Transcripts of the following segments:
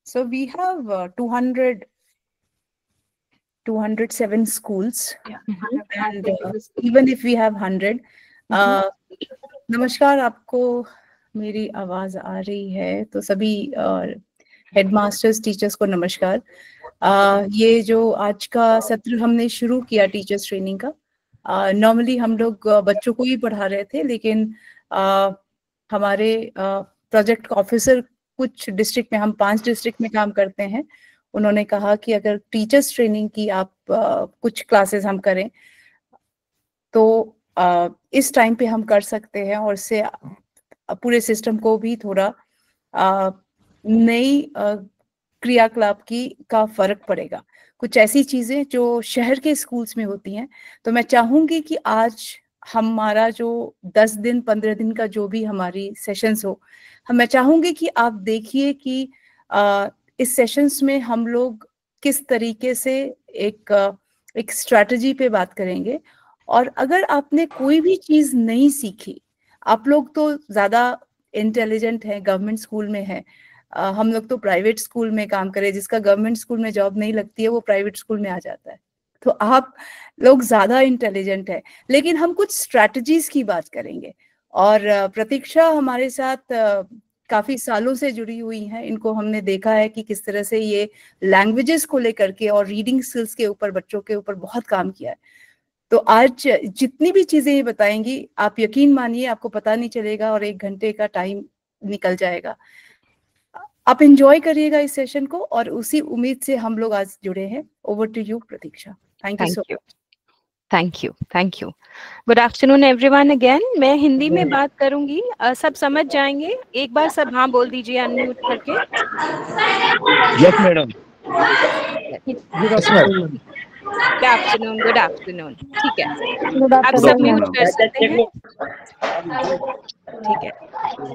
So we have 207 schools, and even if we have 100, नमस्कार, आपको मेरी आवाज आ रही है तो सभी हेडमास्टर्स टीचर्स को नमस्कार। ये जो आज का सत्र हमने शुरू किया टीचर्स ट्रेनिंग का, नॉर्मली हम लोग बच्चों को ही पढ़ा रहे थे, लेकिन हमारे प्रोजेक्ट ऑफिसर कुछ डिस्ट्रिक्ट में, हम 5 डिस्ट्रिक्ट में काम करते हैं, उन्होंने कहा कि अगर टीचर्स ट्रेनिंग की आप कुछ क्लासेस हम करें तो इस टाइम पे हम कर सकते हैं, और इससे पूरे सिस्टम को भी थोड़ा नई क्रियाकलाप का फर्क पड़ेगा, कुछ ऐसी चीजें जो शहर के स्कूल्स में होती हैं। तो मैं चाहूंगी कि आज हमारा जो 10 दिन 15 दिन का जो भी हमारी सेशंस हो, मैं चाहूंगी कि आप देखिए कि इस सेशंस में हम लोग किस तरीके से एक स्ट्रैटेजी पे बात करेंगे। और अगर आपने कोई भी चीज नहीं सीखी, आप लोग तो ज्यादा इंटेलिजेंट हैं, गवर्नमेंट स्कूल में है, हम लोग तो प्राइवेट स्कूल में काम करें, जिसका गवर्नमेंट स्कूल में जॉब नहीं लगती है वो प्राइवेट स्कूल में आ जाता है, तो आप लोग ज्यादा इंटेलिजेंट है। लेकिन हम कुछ स्ट्रैटेजीज की बात करेंगे, और प्रतीक्षा हमारे साथ काफी सालों से जुड़ी हुई है, इनको हमने देखा है कि किस तरह से ये लैंग्वेजेस को लेकर के और रीडिंग स्किल्स के ऊपर, बच्चों के ऊपर बहुत काम किया है। तो आज जितनी भी चीजें ये बताएंगी, आप यकीन मानिए आपको पता नहीं चलेगा और 1 घंटे का टाइम निकल जाएगा। आप एंजॉय करिएगा इस सेशन को, और उसी उम्मीद से हम लोग आज जुड़े हैं। Over to you Pratiksha. Thank you so much. Thank you. Good afternoon everyone again. मैं हिंदी में बात करूंगी, सब समझ जाएंगे। एक बार सब हाँ बोल दीजिए अनम्यूट करके। Yes madam. Good afternoon. ठीक है, आप सब म्यूट कर सकते हैं। ठीक है,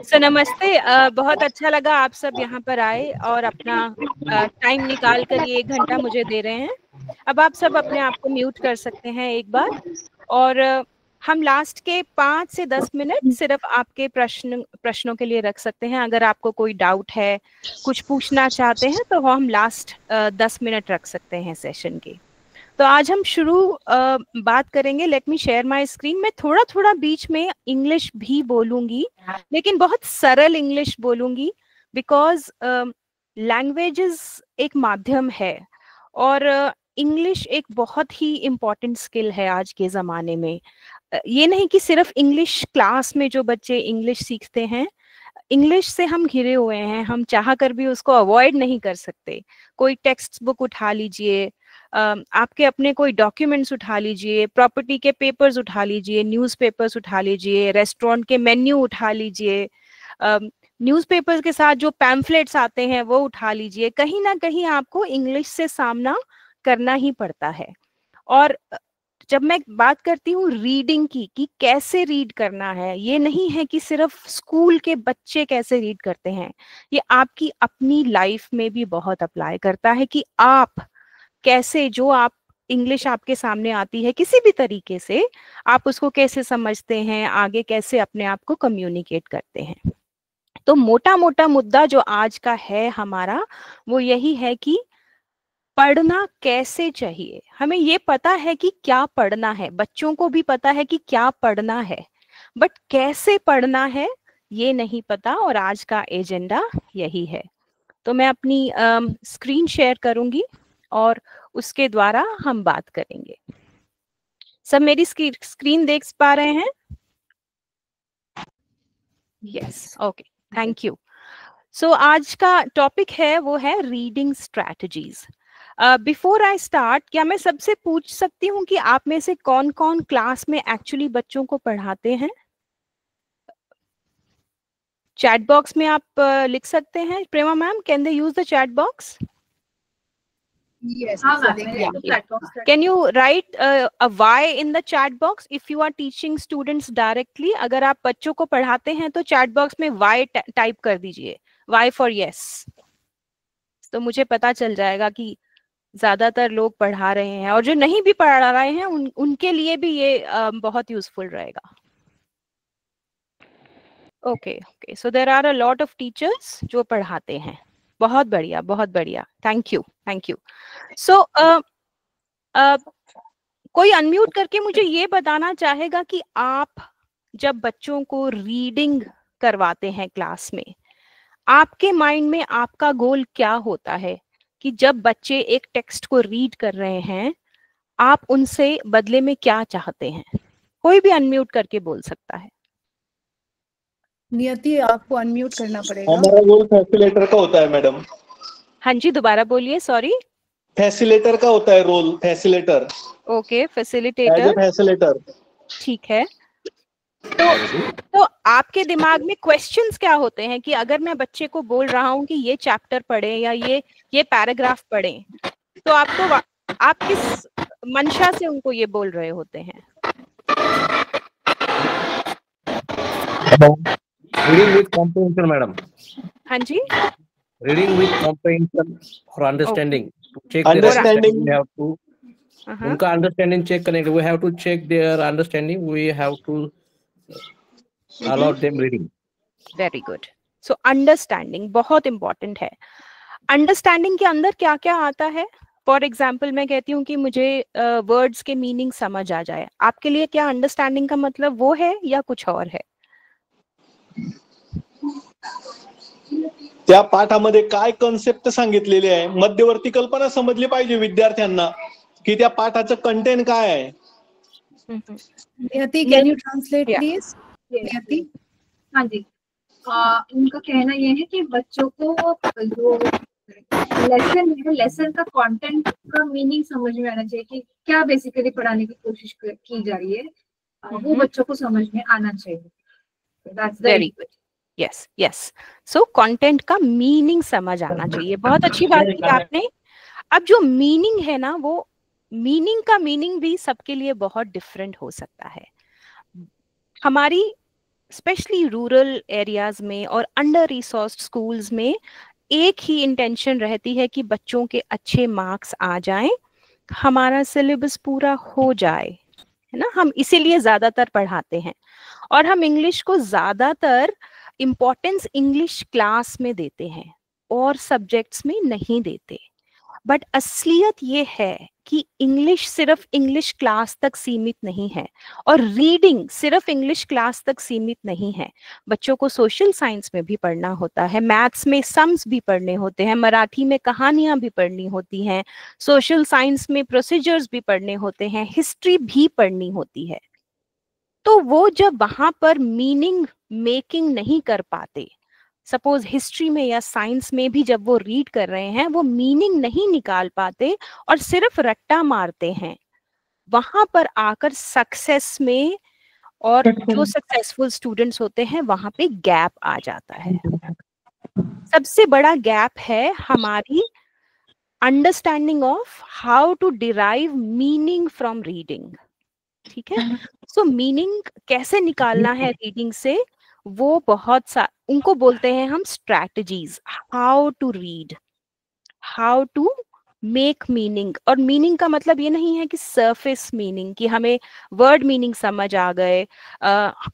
सो नमस्ते। बहुत अच्छा लगा आप सब यहाँ पर आए और अपना टाइम निकाल कर ये 1 घंटा मुझे दे रहे हैं। अब आप सब अपने आप को म्यूट कर सकते हैं एक बार, और हम लास्ट के 5 से 10 मिनट सिर्फ आपके प्रश्नों के लिए रख सकते हैं। अगर आपको कोई डाउट है, कुछ पूछना चाहते हैं, तो हम लास्ट 10 मिनट रख सकते हैं सेशन के। तो आज हम शुरू बात करेंगे। Let me share my screen. मैं थोड़ा थोड़ा बीच में इंग्लिश भी बोलूंगी, लेकिन बहुत सरल इंग्लिश बोलूंगी, बिकॉज लैंग्वेजेस एक माध्यम है, और इंग्लिश एक बहुत ही इम्पॉर्टेंट स्किल है आज के ज़माने में। ये नहीं कि सिर्फ इंग्लिश क्लास में जो बच्चे इंग्लिश सीखते हैं, इंग्लिश से हम घिरे हुए हैं, हम चाह कर भी उसको अवॉइड नहीं कर सकते। कोई टेक्स्ट बुक उठा लीजिए, आपके अपने कोई डॉक्यूमेंट्स उठा लीजिए, प्रॉपर्टी के पेपर्स उठा लीजिए, न्यूज़पेपर्स उठा लीजिए, रेस्टोरेंट के मेन्यू उठा लीजिए, न्यूज़पेपर्स के साथ जो पैम्फलेट्स आते हैं वो उठा लीजिए। कहीं ना कहीं आपको इंग्लिश से सामना करना ही पड़ता है। और जब मैं बात करती हूँ रीडिंग की, कि कैसे रीड करना है, ये नहीं है कि सिर्फ स्कूल के बच्चे कैसे रीड करते हैं, ये आपकी अपनी लाइफ में भी बहुत अप्लाई करता है कि आप कैसे, जो आप इंग्लिश आपके सामने आती है किसी भी तरीके से, आप उसको कैसे समझते हैं, आगे कैसे अपने आप को कम्युनिकेट करते हैं। तो मोटा मोटा मुद्दा जो आज का है हमारा, वो यही है कि पढ़ना कैसे चाहिए। हमें ये पता है कि क्या पढ़ना है, बच्चों को भी पता है कि क्या पढ़ना है, बट कैसे पढ़ना है ये नहीं पता, और आज का एजेंडा यही है। तो मैं अपनी स्क्रीन शेयर करूंगी और उसके द्वारा हम बात करेंगे। सब मेरी स्क्रीन देख पा रहे हैं? Yes, okay, thank you. So आज का टॉपिक है वो है reading strategies. Before I start, क्या मैं सबसे पूछ सकती हूँ कि आप में से कौन कौन क्लास में एक्चुअली बच्चों को पढ़ाते हैं? चैट बॉक्स में आप लिख सकते हैं। Prema ma'am, can they use the chat box? Yes, Can you write a Y in the chat box if you are teaching students directly? अगर आप बच्चों को पढ़ाते हैं तो चैट बॉक्स में Y टाइप कर दीजिए, Y for yes। तो मुझे पता चल जाएगा कि ज्यादातर लोग पढ़ा रहे हैं, और जो नहीं भी पढ़ा रहे हैं उनके लिए भी ये बहुत यूजफुल रहेगा। Okay, so there are a lot of teachers जो पढ़ाते हैं। बहुत बढ़िया, बहुत बढ़िया, thank you, thank you. So कोई अनम्यूट करके मुझे ये बताना चाहेगा कि आप जब बच्चों को रीडिंग करवाते हैं क्लास में, आपके माइंड में आपका गोल क्या होता है कि जब बच्चे एक टेक्स्ट को रीड कर रहे हैं, आप उनसे बदले में क्या चाहते हैं? कोई भी अनम्यूट करके बोल सकता है। नियति, आपको अनम्यूट करना पड़ेगा। हमारा रोल फैसिलिटेटर का होता है मैडम। हाँ जी, दोबारा बोलिए, सॉरी। फैसिलिटेटर का होता है role, facilitator. Okay, as a facilitator, facilitator. ठीक है। तो आपके दिमाग में क्वेश्चंस क्या होते हैं कि अगर मैं बच्चे को बोल रहा हूँ कि ये चैप्टर पढ़े या ये पैराग्राफ पढ़े, तो आप किस मंशा से उनको ये बोल रहे होते हैं? Reading with comprehension, madam. हाँ जी, Reading with comprehension or understanding. To check their Understanding. understanding, we have to. उनका अंडरस्टैंडिंग चेक करने के लिए we have to check their understanding. We have to allow them reading. Very good. So understanding बहुत important है। Understanding के अंदर क्या क्या आता है? फॉर एग्जाम्पल मैं कहती हूँ कि मुझे वर्ड्स के मीनिंग समझ आ जाए, आपके लिए क्या अंडरस्टैंडिंग का मतलब वो है या कुछ और है? त्या पाठामध्ये काय कन्सेप्ट सांगितलेली आहे, मध्यवर्ती कल्पना समजली पाहिजे विद्यार्थ्यांना की त्या पाठाचं कंटेंट काय आहे। नियति, कैन यू ट्रांसलेट प्लीज? नियति, हाँ जी, उनका कहना यह है कि बच्चों को जो लेसन है, लेसन का कंटेंट का मीनिंग समझ में आना चाहिए कि क्या बेसिकली पढ़ाने की कोशिश की जा रही है, वो बच्चों को समझ में आना चाहिए। That's very good. Yes yes, so content का मीनिंग समझ आना चाहिए। बहुत अच्छी बात की आपने। अब जो मीनिंग है ना, वो मीनिंग का मीनिंग भी सबके लिए बहुत डिफरेंट हो सकता है। हमारी स्पेशली रूरल एरियाज में और अंडर रिसोर्स्ड स्कूल्स में एक ही इंटेंशन रहती है कि बच्चों के अच्छे मार्क्स आ जाएं, हमारा सिलेबस पूरा हो जाए, है ना। हम इसीलिए ज्यादातर पढ़ाते हैं और हम इंग्लिश को ज्यादातर इम्पोर्टेंस इंग्लिश क्लास में देते हैं और सब्जेक्ट्स में नहीं देते। बट असलियत ये है कि इंग्लिश सिर्फ इंग्लिश क्लास तक सीमित नहीं है और रीडिंग सिर्फ इंग्लिश क्लास तक सीमित नहीं है। बच्चों को सोशल साइंस में भी पढ़ना होता है, मैथ्स में सम्स भी पढ़ने होते हैं, मराठी में कहानियां भी पढ़नी होती हैं, सोशल साइंस में प्रोसीजर्स भी पढ़ने होते हैं, हिस्ट्री भी पढ़नी होती है। तो वो जब वहां पर मीनिंग मेकिंग नहीं कर पाते, सपोज हिस्ट्री में या साइंस में भी जब वो रीड कर रहे हैं, वो मीनिंग नहीं निकाल पाते और सिर्फ रट्टा मारते हैं, वहां पर आकर सक्सेस में और जो सक्सेसफुल स्टूडेंट्स होते हैं वहां पे गैप आ जाता है। सबसे बड़ा गैप है हमारी understanding of how to derive meaning from reading. ठीक है, सो मीनिंग कैसे निकालना है रीडिंग से, वो बहुत उनको बोलते हैं हम strategies, how to read, how to make meaning. और मीनिंग का मतलब ये नहीं है कि सरफेस मीनिंग, कि हमें वर्ड मीनिंग समझ आ गए,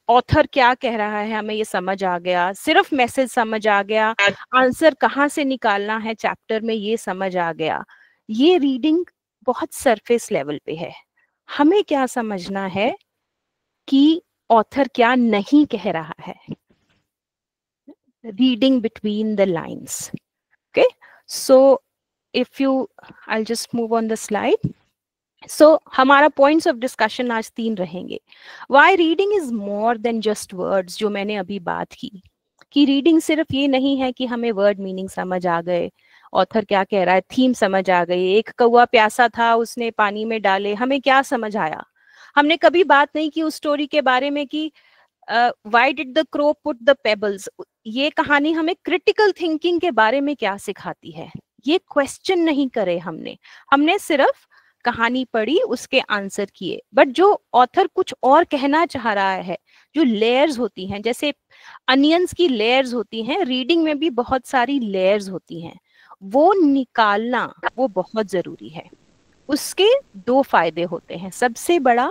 ऑथर क्या कह रहा है हमें ये समझ आ गया, सिर्फ मैसेज समझ आ गया, आंसर कहाँ से निकालना है चैप्टर में ये समझ आ गया। ये रीडिंग बहुत सरफेस लेवल पे है। हमें क्या समझना है कि ऑथर क्या नहीं कह रहा है, reading between the lines. Okay, so if you, I'll just move on the slide. So हमारा points of discussion आज 3 रहेंगे। Why reading is more than just words, जो मैंने अभी बात की कि रीडिंग सिर्फ ये नहीं है कि हमें वर्ड मीनिंग समझ आ गए, ऑथर क्या कह रहा है, थीम समझ आ गई, एक कौवा प्यासा था उसने पानी में डाले, हमें क्या समझ आया। हमने कभी बात नहीं की उस स्टोरी के बारे में कि why did the crow put the pebbles। ये कहानी हमें क्रिटिकल थिंकिंग के बारे में क्या सिखाती है, ये क्वेश्चन नहीं करे हमने सिर्फ कहानी पढ़ी, उसके आंसर किए। बट जो ऑथर कुछ और कहना चाह रहा है, जो लेयर्स होती हैं, जैसे अनियंस की लेयर्स होती हैं, रीडिंग में भी बहुत सारी लेयर्स होती हैं, वो निकालना वो बहुत जरूरी है। उसके 2 फायदे होते हैं। सबसे बड़ा,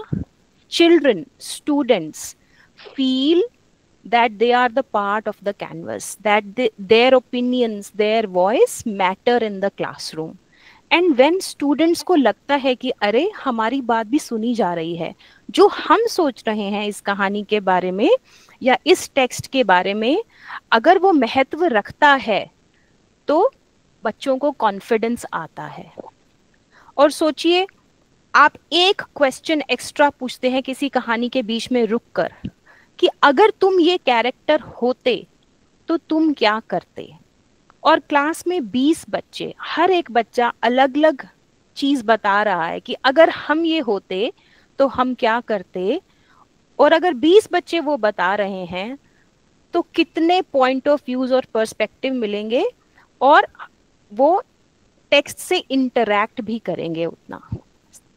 children students feel that they are the part of the canvas, that their opinions, their voice matter in the classroom. And when students को लगता है कि अरे हमारी बात भी सुनी जा रही है, जो हम सोच रहे हैं इस कहानी के बारे में या इस टेक्स्ट के बारे में अगर वो महत्व रखता है तो बच्चों को कॉन्फिडेंस आता है। और सोचिए, आप एक क्वेश्चन एक्स्ट्रा पूछते हैं किसी कहानी के बीच में रुककर कि अगर तुम ये कैरेक्टर होते तो तुम क्या करते। और क्लास में 20 बच्चे, हर एक बच्चा अलग अलग चीज बता रहा है कि अगर हम ये होते तो हम क्या करते। और अगर 20 बच्चे वो बता रहे हैं तो कितने पॉइंट ऑफ व्यूज और पर्सपेक्टिव मिलेंगे और वो टेक्स्ट से इंटरैक्ट भी करेंगे उतना।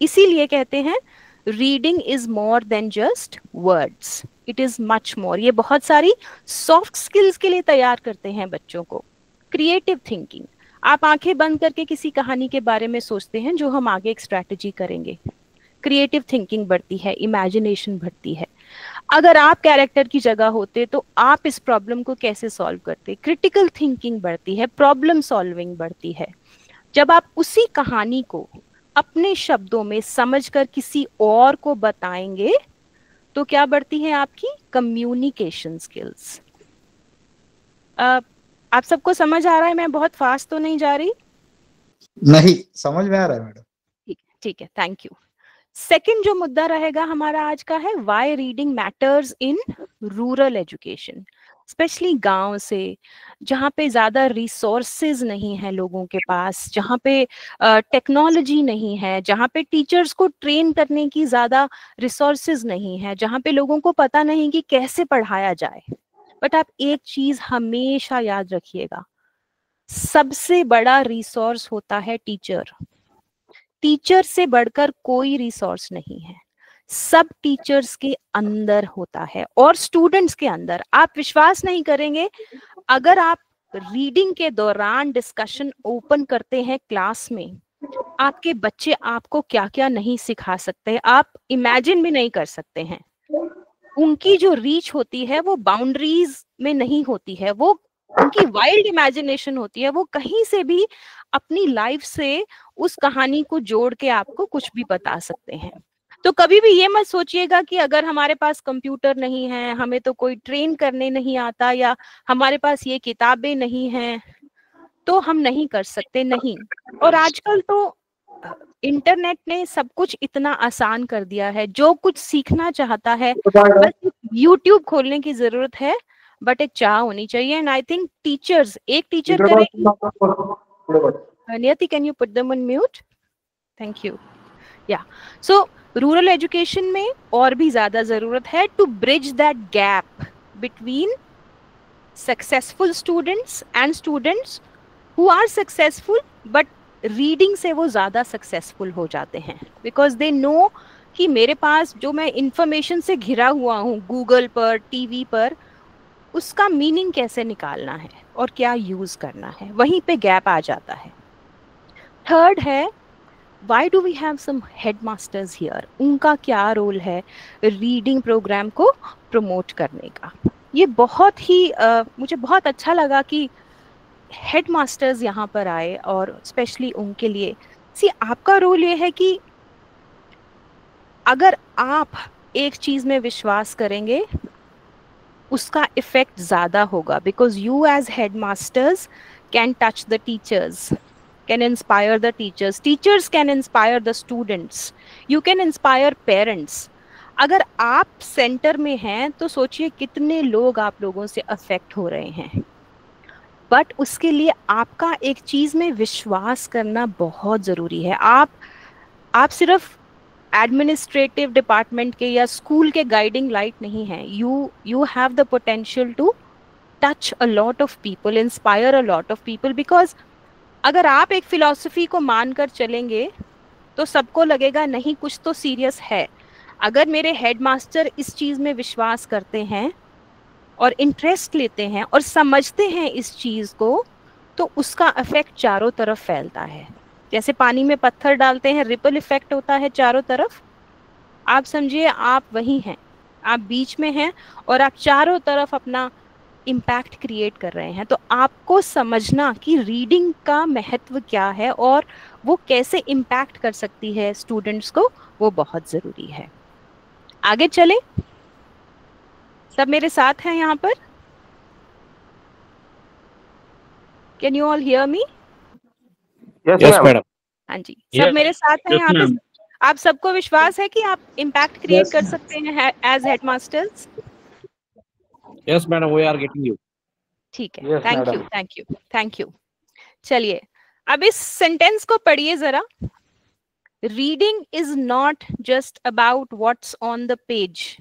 इसीलिए कहते हैं reading is more than just words, it is much more. ये बहुत सारी सॉफ्ट स्किल्स के लिए तैयार करते हैं बच्चों को। क्रिएटिव थिंकिंग, आप आंखें बंद करके किसी कहानी के बारे में सोचते हैं जो हम आगे एक स्ट्रैटेजी करेंगे, क्रिएटिव थिंकिंग बढ़ती है, इमेजिनेशन बढ़ती है। अगर आप कैरेक्टर की जगह होते तो आप इस प्रॉब्लम को कैसे सॉल्व करते, क्रिटिकल थिंकिंग बढ़ती है, प्रॉब्लम सॉल्विंग बढ़ती है। जब आप उसी कहानी को अपने शब्दों में समझकर किसी और को बताएंगे तो क्या बढ़ती है आपकी कम्युनिकेशन स्किल्स। आप सबको समझ आ रहा है? मैं बहुत फास्ट तो नहीं जा रही? नहीं, समझ में आ रहा है मैडम। ठीक है, थैंक यू। सेकंड जो मुद्दा रहेगा हमारा आज का है why reading matters in rural education, specially गांव से, जहाँ पे ज्यादा रिसोर्सेज नहीं है लोगों के पास, जहाँ पे टेक्नोलॉजी नहीं है, जहाँ पे टीचर्स को ट्रेन करने की ज्यादा रिसोर्सेज नहीं है, जहाँ पे लोगों को पता नहीं कि कैसे पढ़ाया जाए। बट आप एक चीज हमेशा याद रखिएगा, सबसे बड़ा रिसोर्स होता है टीचर। टीचर से बढ़कर कोई रिसोर्स नहीं है, सब टीचर्स के अंदर होता है और स्टूडेंट्स के अंदर। आप विश्वास नहीं करेंगे, अगर आप रीडिंग के दौरान डिस्कशन ओपन करते हैं क्लास में, आपके बच्चे आपको क्या क्या नहीं सिखा सकते, आप इमेजिन भी नहीं कर सकते हैं। उनकी जो रीच होती है वो बाउंड्रीज में नहीं होती है, वो उनकी वाइल्ड इमेजिनेशन होती है, वो कहीं से भी अपनी लाइफ से उस कहानी को जोड़ के आपको कुछ भी बता सकते हैं। तो कभी भी ये मत सोचिएगा कि अगर हमारे पास कंप्यूटर नहीं है, हमें तो कोई ट्रेन करने नहीं आता, या हमारे पास ये किताबें नहीं हैं तो हम नहीं कर सकते, नहीं। और आजकल तो इंटरनेट ने सब कुछ इतना आसान कर दिया है, जो कुछ सीखना चाहता है बस यूट्यूब खोलने की जरूरत है, बट एक चाह होनी चाहिए। एंड आई थिंक टीचर्स, एक टीचर करेगी। नियति, can you put them on mute? Thank you. या सो रूरल एजुकेशन में और भी ज्यादा जरूरत है to bridge that gap between successful students and students who are successful but reading से वो ज्यादा सक्सेसफुल हो जाते हैं, बिकॉज दे नो कि मेरे पास जो मैं इंफॉर्मेशन से घिरा हुआ हूँ गूगल पर, टीवी पर, उसका मीनिंग कैसे निकालना है और क्या यूज करना है, वहीं पे गैप आ जाता है। थर्ड है why do we have some headmasters here, उनका क्या रोल है रीडिंग प्रोग्राम को प्रमोट करने का। ये बहुत ही मुझे बहुत अच्छा लगा कि हेडमास्टर्स यहाँ पर आए और स्पेशली उनके लिए आपका रोल ये है कि अगर आप एक चीज में विश्वास करेंगे उसका इफेक्ट ज्यादा होगा, because you as headmasters can touch the teachers, can inspire the teachers, teachers can inspire the students, you can inspire parents। अगर आप सेंटर में हैं तो सोचिए कितने लोग आप लोगों से अफेक्ट हो रहे हैं। बट उसके लिए आपका एक चीज में विश्वास करना बहुत जरूरी है। आप सिर्फ एडमिनिस्ट्रेटिव डिपार्टमेंट के या स्कूल के गाइडिंग लाइट नहीं है, you have the potential to touch a lot of people, inspire a lot of people, because अगर आप एक फिलॉसफी को मानकर चलेंगे तो सबको लगेगा नहीं कुछ तो सीरियस है। अगर मेरे हेडमास्टर इस चीज में विश्वास करते हैं और इंटरेस्ट लेते हैं और समझते हैं इस चीज को, तो उसका इफेक्ट चारों तरफ फैलता है। जैसे पानी में पत्थर डालते हैं, रिपल इफेक्ट होता है चारों तरफ। आप समझिए आप वही हैं, आप बीच में हैं और आप चारों तरफ अपना इम्पैक्ट क्रिएट कर रहे हैं। तो आपको समझना कि रीडिंग का महत्व क्या है और वो कैसे इम्पैक्ट कर सकती है स्टूडेंट्स को, वो बहुत जरूरी है। आगे चले, सब मेरे साथ हैं यहाँ पर? Can you all hear me? Yes madam. हाँ जी, सब मेरे साथ हैं यहाँ पे? आप सबको विश्वास है कि आप इम्पैक्ट क्रिएट कर सकते हैं as headmasters? Yes madam, we are getting you. ठीक है, thank you thank you thank you. चलिए अब इस सेंटेंस को पढ़िए जरा। Reading is not just about what's on the page,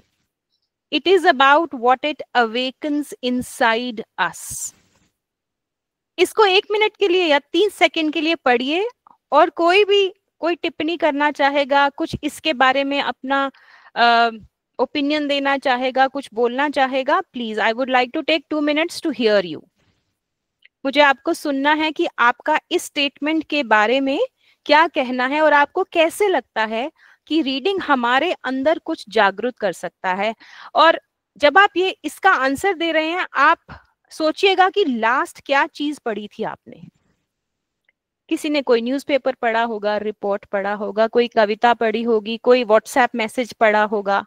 it is about what it awakens inside us. इसको 1 minute के लिए या 30 सेकंड के लिए पढ़िए, और कोई टिप्पणी करना चाहेगा, कुछ इसके बारे में अपना ओपिनियन देना चाहेगा, कुछ बोलना चाहेगा, please I would like to take 2 minutes to hear you. मुझे आपको सुनना है कि आपका इस स्टेटमेंट के बारे में क्या कहना है और आपको कैसे लगता है कि रीडिंग हमारे अंदर कुछ जागरूक कर सकता है। और जब आप ये इसका आंसर दे रहे हैं, आप सोचिएगा कि लास्ट क्या चीज पढ़ी थी आपने। किसी ने कोई न्यूज़पेपर पढ़ा होगा, रिपोर्ट पढ़ा होगा, कोई कविता पढ़ी होगी, कोई व्हाट्सएप मैसेज पढ़ा होगा।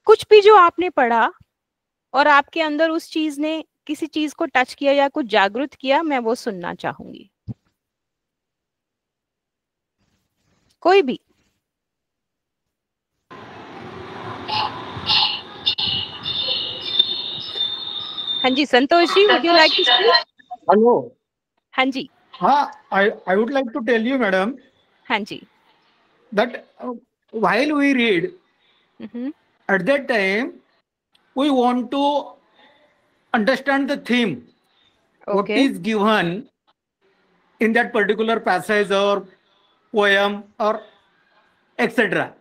कुछ भी जो आपने पढ़ा और आपके अंदर उस चीज ने किसी चीज को टच किया या कुछ जागरूक किया, मैं वो सुनना चाहूंगी। कोई भी? हाँ जी, Santosh ji, would you like to speak? Hello. हाँ जी। हाँ, I would like to tell you, madam. हाँ जी। That while we read, at that time we want to understand the theme, what is given in that particular passage or poem or etc.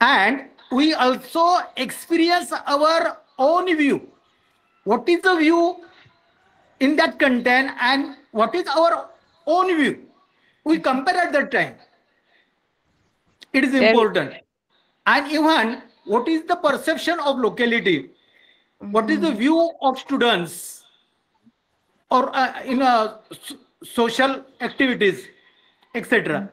And we also experience our own view. What is the view in that content and what is our own view? We compare at that time. It is important. And even what is the perception of locality? What is the view of students or in social activities, etc.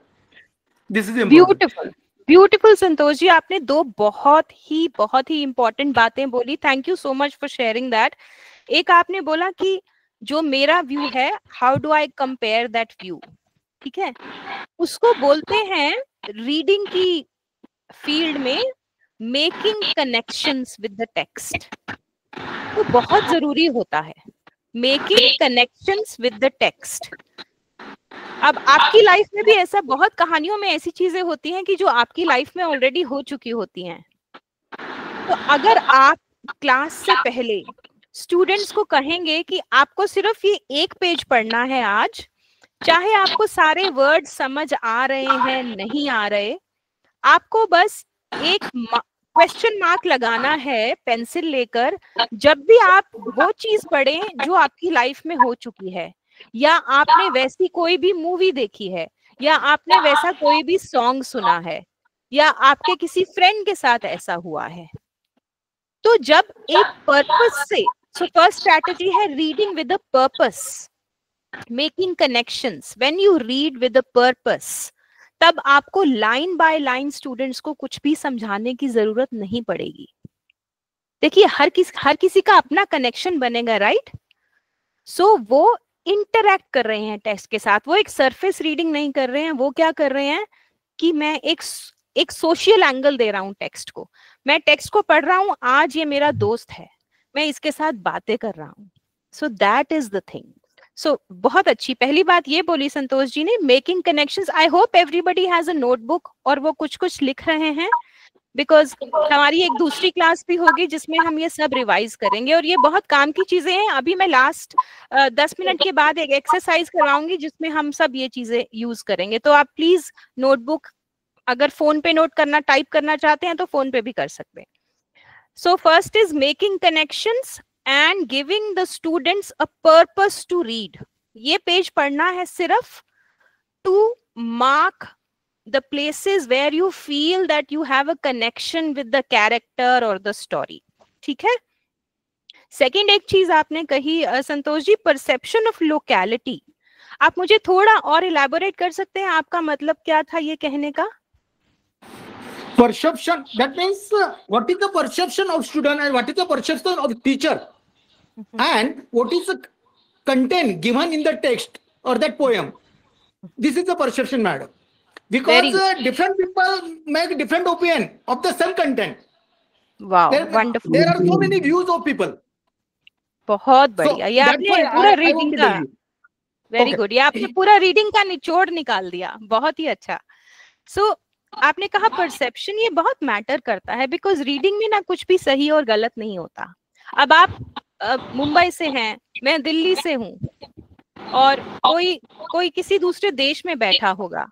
This is important. Beautiful Santosh ji, आपने दो बहुत ही important बातें बोली। Thank you so much for sharing that. एक आपने बोला कि जो मेरा व्यू है, how do I compare that view, ठीक है, उसको बोलते हैं रीडिंग की फील्ड में making connections with the text. वो बहुत जरूरी होता है, making connections with the text. अब आपकी लाइफ में भी ऐसा, बहुत कहानियों में ऐसी चीजें होती हैं कि जो आपकी लाइफ में ऑलरेडी हो चुकी होती हैं। तो अगर आप क्लास से पहले स्टूडेंट्स को कहेंगे कि आपको सिर्फ ये एक पेज पढ़ना है आज, चाहे आपको सारे वर्ड समझ आ रहे हैं नहीं आ रहे, आपको बस एक क्वेश्चन मार्क लगाना है पेंसिल लेकर जब भी आप वो चीज पढ़ें जो आपकी लाइफ में हो चुकी है, या आपने वैसी कोई भी मूवी देखी है, या आपने वैसा कोई भी सॉन्ग सुना है, या आपके किसी फ्रेंड के साथ ऐसा हुआ है। तो जब एक पर्पस से, सो फर्स्ट स्ट्रैटेजी है reading with a purpose, making connections. When you read with a purpose, तब आपको लाइन बाय लाइन स्टूडेंट्स को कुछ भी समझाने की जरूरत नहीं पड़ेगी। देखिए, हर किसी का अपना कनेक्शन बनेगा, राइट? सो वो इंटरैक्ट कर रहे हैं टेक्स्ट के साथ, वो एक सरफेस रीडिंग नहीं कर रहे हैं। वो क्या कर रहे हैं कि मैं एक सोशल एंगल दे रहा हूँ टेक्स्ट को। मैं टेक्स्ट को पढ़ रहा हूँ, आज ये मेरा दोस्त है, मैं इसके साथ बातें कर रहा हूँ। So that is the thing. So बहुत अच्छी पहली बात ये बोली संतोष जी ने, making connections. I hope everybody has a notebook और वो कुछ लिख रहे हैं, बिकॉज हमारी एक दूसरी क्लास भी होगी जिसमें हम ये सब रिवाइज करेंगे, और ये बहुत काम की चीजें हैं। अभी मैं लास्ट 10 मिनट के बाद एक एक्सरसाइज करवाऊंगी जिसमें हम सब ये चीजें यूज करेंगे। तो आप प्लीज नोटबुक, अगर फोन पे नोट करना, टाइप करना चाहते हैं तो फोन पे भी कर सकते हैं। So first is making connections and giving the students a purpose to read. ये पेज पढ़ना है सिर्फ to mark the places where you feel that you have a connection with the character or the story. ठीक है. Second एक चीज आपने कही Santosh ji, perception of locality. आप मुझे थोड़ा और इलैबोरेट कर सकते हैं, आपका मतलब क्या था ये कहने का? Perception, that means what is the perception of student and what is the perception of teacher, and what is the content given in the text or that poem. This is the perception, madam. Because different people make different opinion of the same content. Wow, wonderful. There are so many views of people. बहुत बढ़िया. ये आपने पूरा reading का, very good, ये आपने पूरा reading का निचोड़ निकाल दिया, बहुत ही अच्छा. सो आपने कहा परसेप्शन, ये बहुत मैटर करता है, बिकॉज रीडिंग में ना कुछ भी सही और गलत नहीं होता. अब आप मुंबई से हैं, मैं दिल्ली से हूँ, और कोई किसी दूसरे देश में बैठा होगा,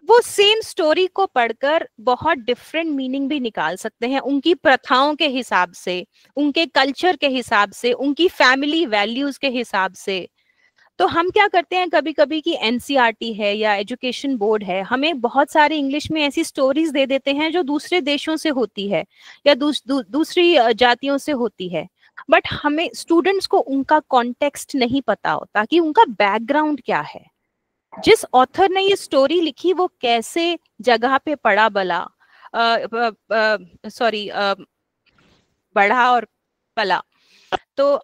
वो सेम स्टोरी को पढ़कर बहुत डिफरेंट मीनिंग भी निकाल सकते हैं, उनकी प्रथाओं के हिसाब से, उनके कल्चर के हिसाब से, उनकी फैमिली वैल्यूज के हिसाब से. तो हम क्या करते हैं कभी कभी कि एनसीईआरटी है या एजुकेशन बोर्ड है, हमें बहुत सारे इंग्लिश में ऐसी स्टोरीज दे देते हैं जो दूसरे देशों से होती है या दूसरी जातियों से होती है, बट हमें स्टूडेंट्स को उनका कॉन्टेक्स्ट नहीं पता होता कि उनका बैकग्राउंड क्या है. जिस ऑथर ने ये स्टोरी लिखी वो कैसे जगह पे पड़ा बला बढ़ा और पला, तो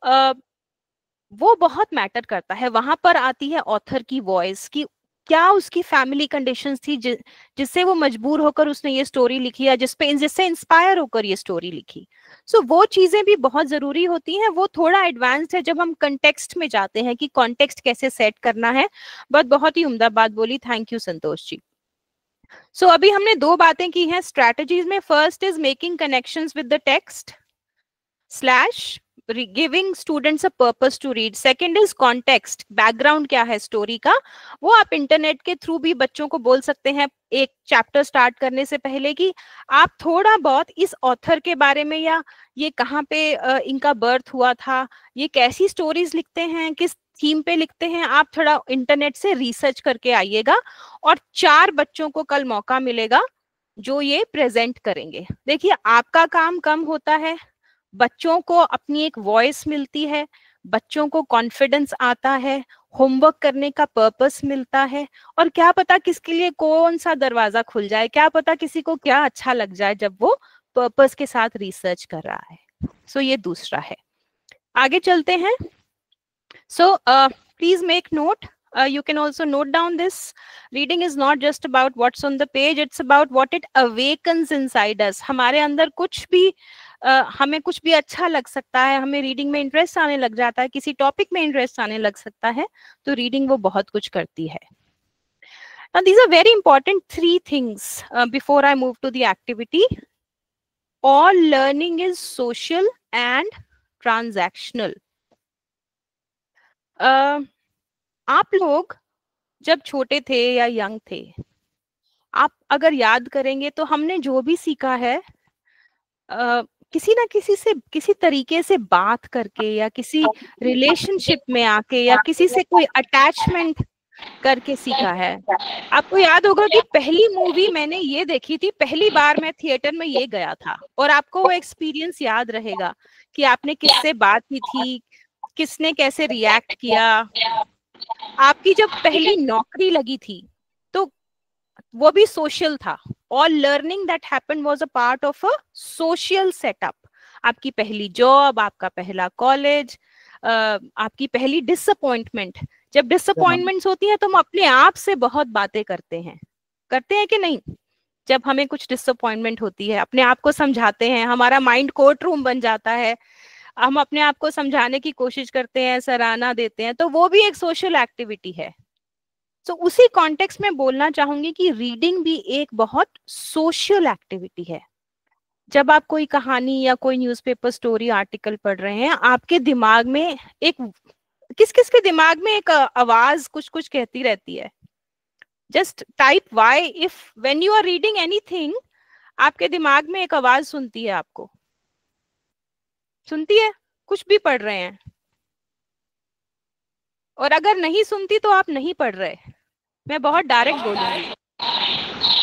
वो बहुत मैटर करता है. वहां पर आती है ऑथर की वॉइस, कि क्या उसकी फैमिली कंडीशंस थी जिससे वो मजबूर होकर उसने ये स्टोरी लिखी, या जिससे इंस्पायर होकर ये स्टोरी लिखी. सो वो चीजें भी बहुत जरूरी होती हैं. वो थोड़ा एडवांस्ड है जब हम कंटेक्स्ट में जाते हैं कि कॉन्टेक्स्ट कैसे सेट करना है. बट बहुत ही उम्दा बात बोली, थैंक यू संतोष जी. सो अभी हमने दो बातें की हैं स्ट्रैटेजीज में. First is making connections with the text / giving students a purpose to read. Second is context, background क्या है स्टोरी का, वो आप इंटरनेट के थ्रू भी बच्चों को बोल सकते हैं एक चैप्टर स्टार्ट करने से पहले कि आप थोड़ा बहुत इस ऑथर के बारे में, या ये कहाँ पे इनका बर्थ हुआ था, ये कैसी स्टोरीज लिखते हैं, किस थीम पे लिखते हैं, आप थोड़ा इंटरनेट से रिसर्च करके आइएगा. और 4 बच्चों को कल मौका मिलेगा जो ये प्रेजेंट करेंगे. देखिए आपका काम कम होता है, बच्चों को अपनी एक वॉइस मिलती है, बच्चों को कॉन्फिडेंस आता है, होमवर्क करने का पर्पस मिलता है, और क्या पता किसके लिए कौन सा दरवाजा खुल जाए, क्या पता किसी को क्या अच्छा लग जाए जब वो पर्पस के साथ रिसर्च कर रहा है. सो ये दूसरा है. आगे चलते हैं. So please make note. You can also note down this. Reading is not just about what's on the page, it's about what it awakens inside us. हमारे अंदर कुछ भी हमें कुछ भी अच्छा लग सकता है, हमें रीडिंग में इंटरेस्ट आने लग जाता है, किसी टॉपिक में इंटरेस्ट आने लग सकता है, तो रीडिंग वो बहुत कुछ करती है. Now these are very important 3 things before I move to the activity. All learning is social and transactional. आप लोग जब छोटे थे या यंग थे, आप अगर याद करेंगे तो हमने जो भी सीखा है किसी ना किसी से किसी तरीके से बात करके, या किसी रिलेशनशिप में आके, या किसी से कोई अटैचमेंट करके सीखा है. आपको याद होगा कि पहली मूवी मैंने ये देखी थी, पहली बार मैं थिएटर में ये गया था, और आपको वो एक्सपीरियंस याद रहेगा कि आपने किससे बात की थी, किसने कैसे रिएक्ट किया. आपकी जब पहली नौकरी लगी थी तो वो भी सोशल था. All learning that happened was a part of a social setup. आपकी पहली जॉब, आपका पहला कॉलेज, आपकी पहली डिसअपॉइंटमेंट. जब डिसअपॉइंटमेंट्स होती हैं तो हम अपने आप से बहुत बातें करते हैं कि नहीं? जब हमें कुछ डिसअपॉइंटमेंट होती है, अपने आप को समझाते हैं, हमारा माइंड कोर्ट रूम बन जाता है, हम अपने आप को समझाने की कोशिश करते हैं, सराहना देते हैं, तो वो भी एक सोशल एक्टिविटी है. तो उसी कॉन्टेक्स्ट में बोलना चाहूंगी कि रीडिंग भी एक बहुत सोशल एक्टिविटी है. जब आप कोई कहानी या कोई न्यूज़पेपर स्टोरी आर्टिकल पढ़ रहे हैं, आपके दिमाग में किस के दिमाग में एक आवाज कुछ कुछ कहती रहती है. Just type why if when you are reading anything, आपके दिमाग में एक आवाज सुनती है, आपको सुनती है, कुछ भी पढ़ रहे हैं. और अगर नहीं सुनती तो आप नहीं पढ़ रहे. मैं बहुत डायरेक्ट बोलूंगी.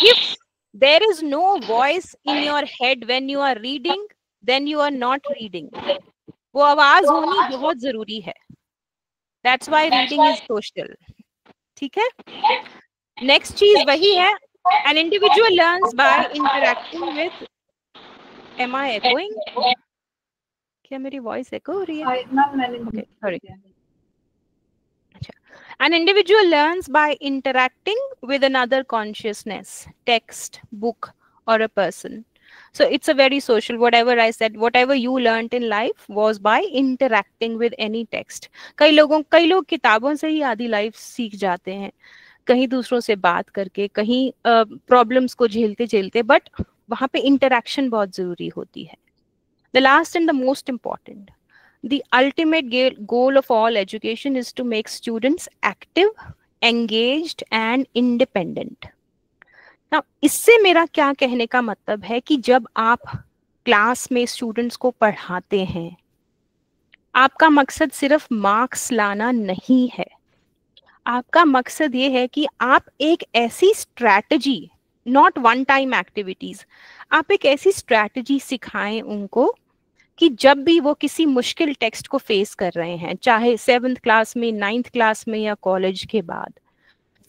If there is no voice in your head when you are reading, then you are not reading. वो आवाज होनी बहुत जरूरी है. That's why reading is social. ठीक है. नेक्स्ट चीज वही है. An individual learns by interacting with. Am I echoing? क्या मेरी वॉइस एको हो रही है? Okay, sorry. An individual learns by interacting with another consciousness, text, book, or a person. So it's a very social. Whatever I said, whatever you learned in life was by interacting with any text. कई लोग किताबों से ही आधी life सीख जाते हैं, कहीं दूसरों से बात करके, कहीं प्रॉब्लम्स को झेलते झेलते, बट वहां पे इंटरेक्शन बहुत जरूरी होती है. The last and the most important, the ultimate goal of all education is to make students active, engaged and independent. Now, इससे मेरा क्या कहने का मतलब है कि जब आप क्लास में स्टूडेंट्स को पढ़ाते हैं, आपका मकसद सिर्फ मार्क्स लाना नहीं है. आपका मकसद ये है कि आप एक ऐसी strategy, not one time activities, आप एक ऐसी स्ट्रैटेजी सिखाएं उनको कि जब भी वो किसी मुश्किल टेक्स्ट को फेस कर रहे हैं, चाहे 7th क्लास में, 9th क्लास में या कॉलेज के बाद,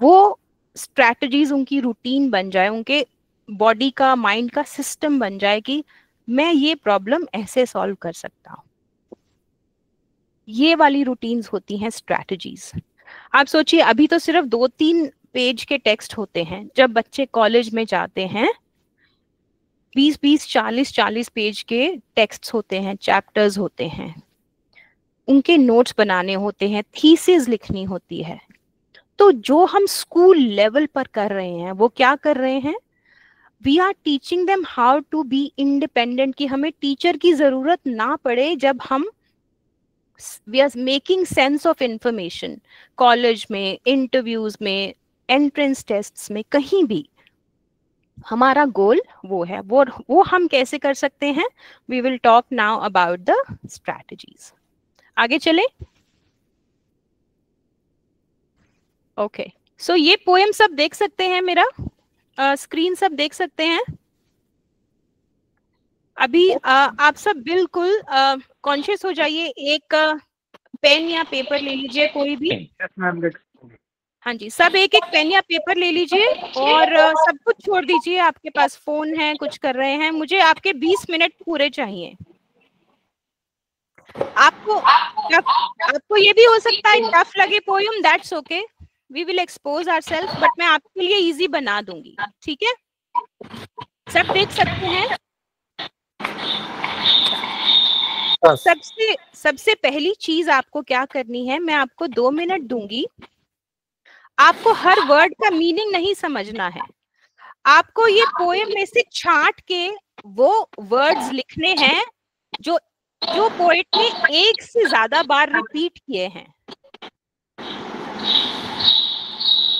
वो स्ट्रैटेजीज उनकी रूटीन बन जाए, उनके बॉडी का, माइंड का सिस्टम बन जाए कि मैं ये प्रॉब्लम ऐसे सॉल्व कर सकता हूँ. ये वाली रूटीन्स होती हैं स्ट्रैटेजीज. आप सोचिए, अभी तो सिर्फ 2-3 पेज के टेक्स्ट होते हैं. जब बच्चे कॉलेज में जाते हैं 20-20, 40-40 पेज के टेक्स्ट्स होते हैं, चैप्टर्स होते हैं, उनके नोट्स बनाने होते हैं, थीसिस लिखनी होती है. तो जो हम स्कूल लेवल पर कर रहे हैं वो क्या कर रहे हैं? We are teaching them how to be independent, कि हमें टीचर की जरूरत ना पड़े जब हम we are making sense of information. College में, इंटरव्यूज में, एंट्रेंस टेस्ट्स में, कहीं भी हमारा गोल वो है. वो हम कैसे कर सकते हैं? We will talk now about the strategies. आगे चले. ओके, सो ये पोएम सब देख सकते हैं, मेरा स्क्रीन सब देख सकते हैं. अभी आप सब बिल्कुल कॉन्शियस हो जाइए. एक पेन या पेपर ले लीजिए, कोई भी. हाँ जी, सब एक एक पेन या पेपर ले लीजिए और सब कुछ छोड़ दीजिए. आपके पास फोन है, कुछ कर रहे हैं. मुझे आपके 20 मिनट पूरे चाहिए. आपको ये भी हो सकता है टफ लगे poem, that's okay. We will expose ourself, but मैं आपके लिए इजी बना दूंगी. ठीक है, सब देख सकते हैं. सबसे पहली चीज आपको क्या करनी है, मैं आपको 2 मिनट दूंगी. आपको हर वर्ड का मीनिंग नहीं समझना है. आपको ये पोएम में से छांट के वो वर्ड्स लिखने हैं जो पोएट ने एक से ज्यादा बार रिपीट किए हैं.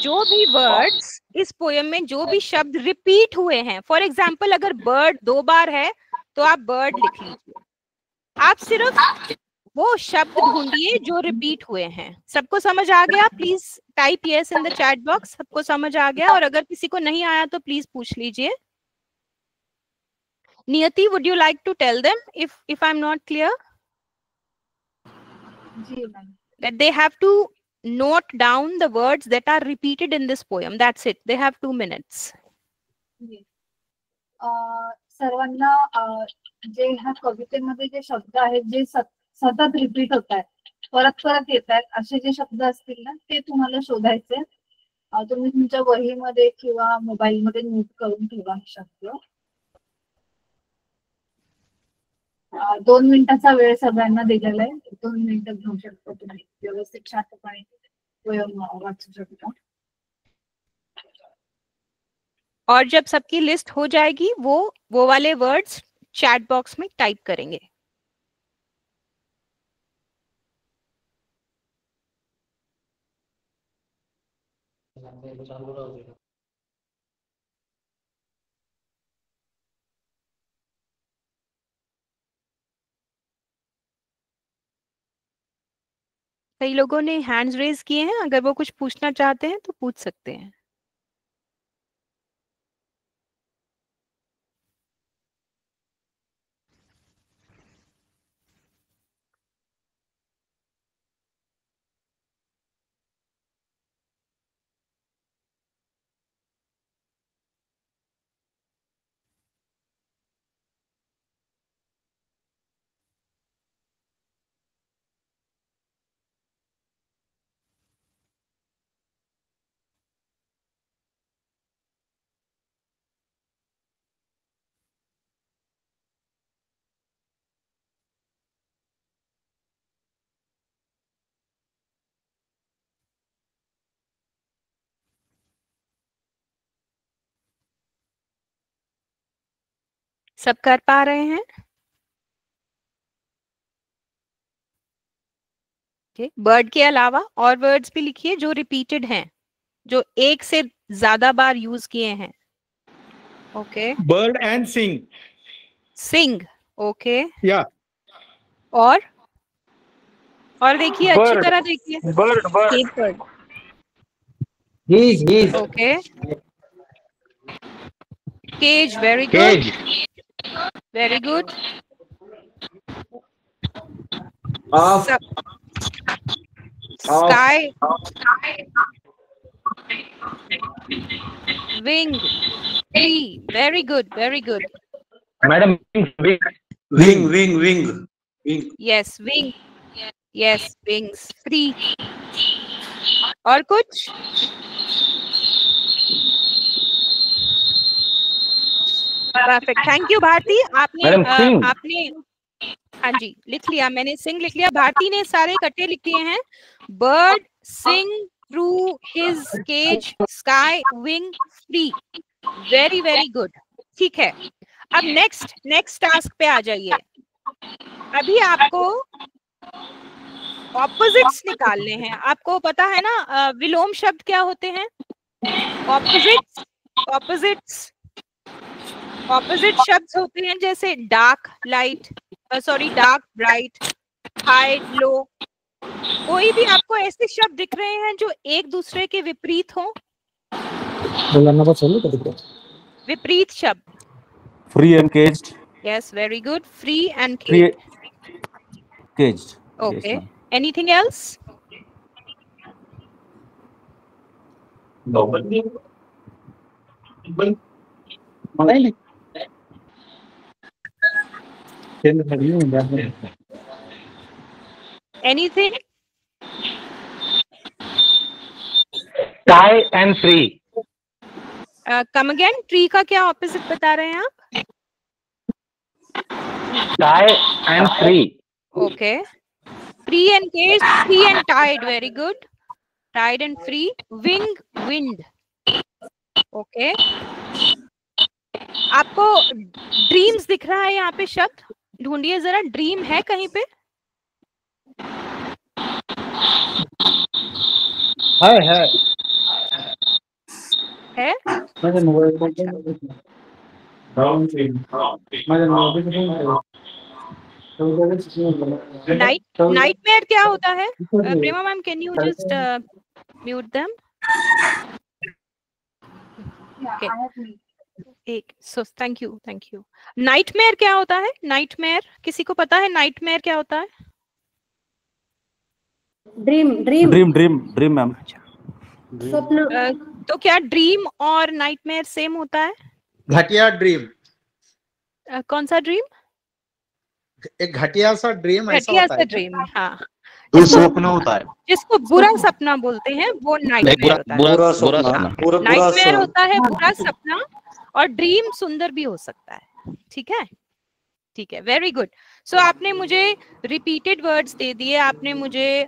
जो भी वर्ड्स इस पोएम में, जो भी शब्द रिपीट हुए हैं, फॉर एग्जाम्पल अगर बर्ड 2 बार है तो आप बर्ड लिख लीजिए. आप सिर्फ वो शब्द ढूंढिए जो रिपीट हुए हैं. सबको समझ आ गया? Please type yes in the chat box. सबको समझ आ गया? और अगर किसी को नहीं आया तो प्लीज पूछ लीजिए. Niyati, would you like to tell them if I'm not clear? जी ma'am. That they have to note down the words that are repeated in this poem. That's it. They have 2 minutes. सर्वांना जे ह्या कवितेमध्ये जे शब्द आहेत, जे सतत repeat होत आहेत, परत परत येत आहेत, असे जे शब्द असतील ना, ते तुम्हाला शोधायचे. तुम्ही तुमच्या वहीमध्ये किंवा मोबाईल मध्ये नोट करून ठेवा हे शब्द. 2 मिनिटाचा वेळ सगळ्यांना दिलेला आहे. 2 मिनिटं घेऊ शकता तुम्ही, व्यवस्थित शांतपणे पोएम वाचू शकता. और जब सबकी लिस्ट हो जाएगी वो वाले वर्ड्स चैट बॉक्स में टाइप करेंगे. कई लोगों ने हैंड्स रेज किए हैं. अगर वो कुछ पूछना चाहते हैं तो पूछ सकते हैं. सब कर पा रहे हैं? बर्ड के अलावा और वर्ड्स भी लिखिए जो रिपीटेड हैं, जो एक से ज्यादा बार यूज किए हैं। Okay, bird and sing. Sing, okay. या और देखिए, अच्छी तरह देखिए। Bird bird, geese okay. Cage, very good, very good. Sky, wing, tree, very good, very good. Madam wing yes, wing, yes, wings, free. और कुछ? Perfect, thank you Bharti. आपने आपने हाँ जी, लिख लिया मैंने, सिंग लिख लिया। भारती ने सारे इकट्ठे लिख दिए हैं। Bird sing through his cage, sky wing free. Very very good, ठीक है। अब नेक्स्ट टास्क पे आ जाइए। अभी आपको ऑपोजिट्स निकालने हैं। आपको पता है ना विलोम शब्द क्या होते हैं? ऑपोजिट शब्द होते हैं, जैसे dark light, dark bright, high low. कोई भी आपको ऐसे शब्द दिख रहे हैं जो एक दूसरे के विपरीत हो? विपरीत शब्द। Free and caged. Yes, very good, free and caged. Okay, anything else? Anything? sky and free come again, tree का क्या ऑपोजिट बता रहे हैं आप? sky and free okay, free and cage, free and tied, very good, tied and free. Wing, wind, okay. आपको dreams दिख रहा है यहाँ पे शब्द? ढूंढिए जरा, ड्रीम है कहीं पे? है नाइटमेयर क्या होता है? Prema ma'am, can you just mute them? Thank you. Nightmare क्या होता है? नाइटमेयर किसी को पता है? नाइटमेयर क्या होता है? Dream ma'am. तो क्या ड्रीम और नाइटमेयर सेम होता है? घटिया ड्रीम। कौन सा ड्रीम? एक घटिया सा ड्रीम, घटिया सा ड्रीम, हाँ। सपना होता है, जिसको बुरा सपना बोलते हैं वो नाइटमेयर होता है। नाइटमेयर होता है बुरा सपना, और ड्रीम सुंदर भी हो सकता है। ठीक है, ठीक है, वेरी गुड। सो आपने मुझे रिपीटेड वर्ड्स दे दिए, आपने मुझे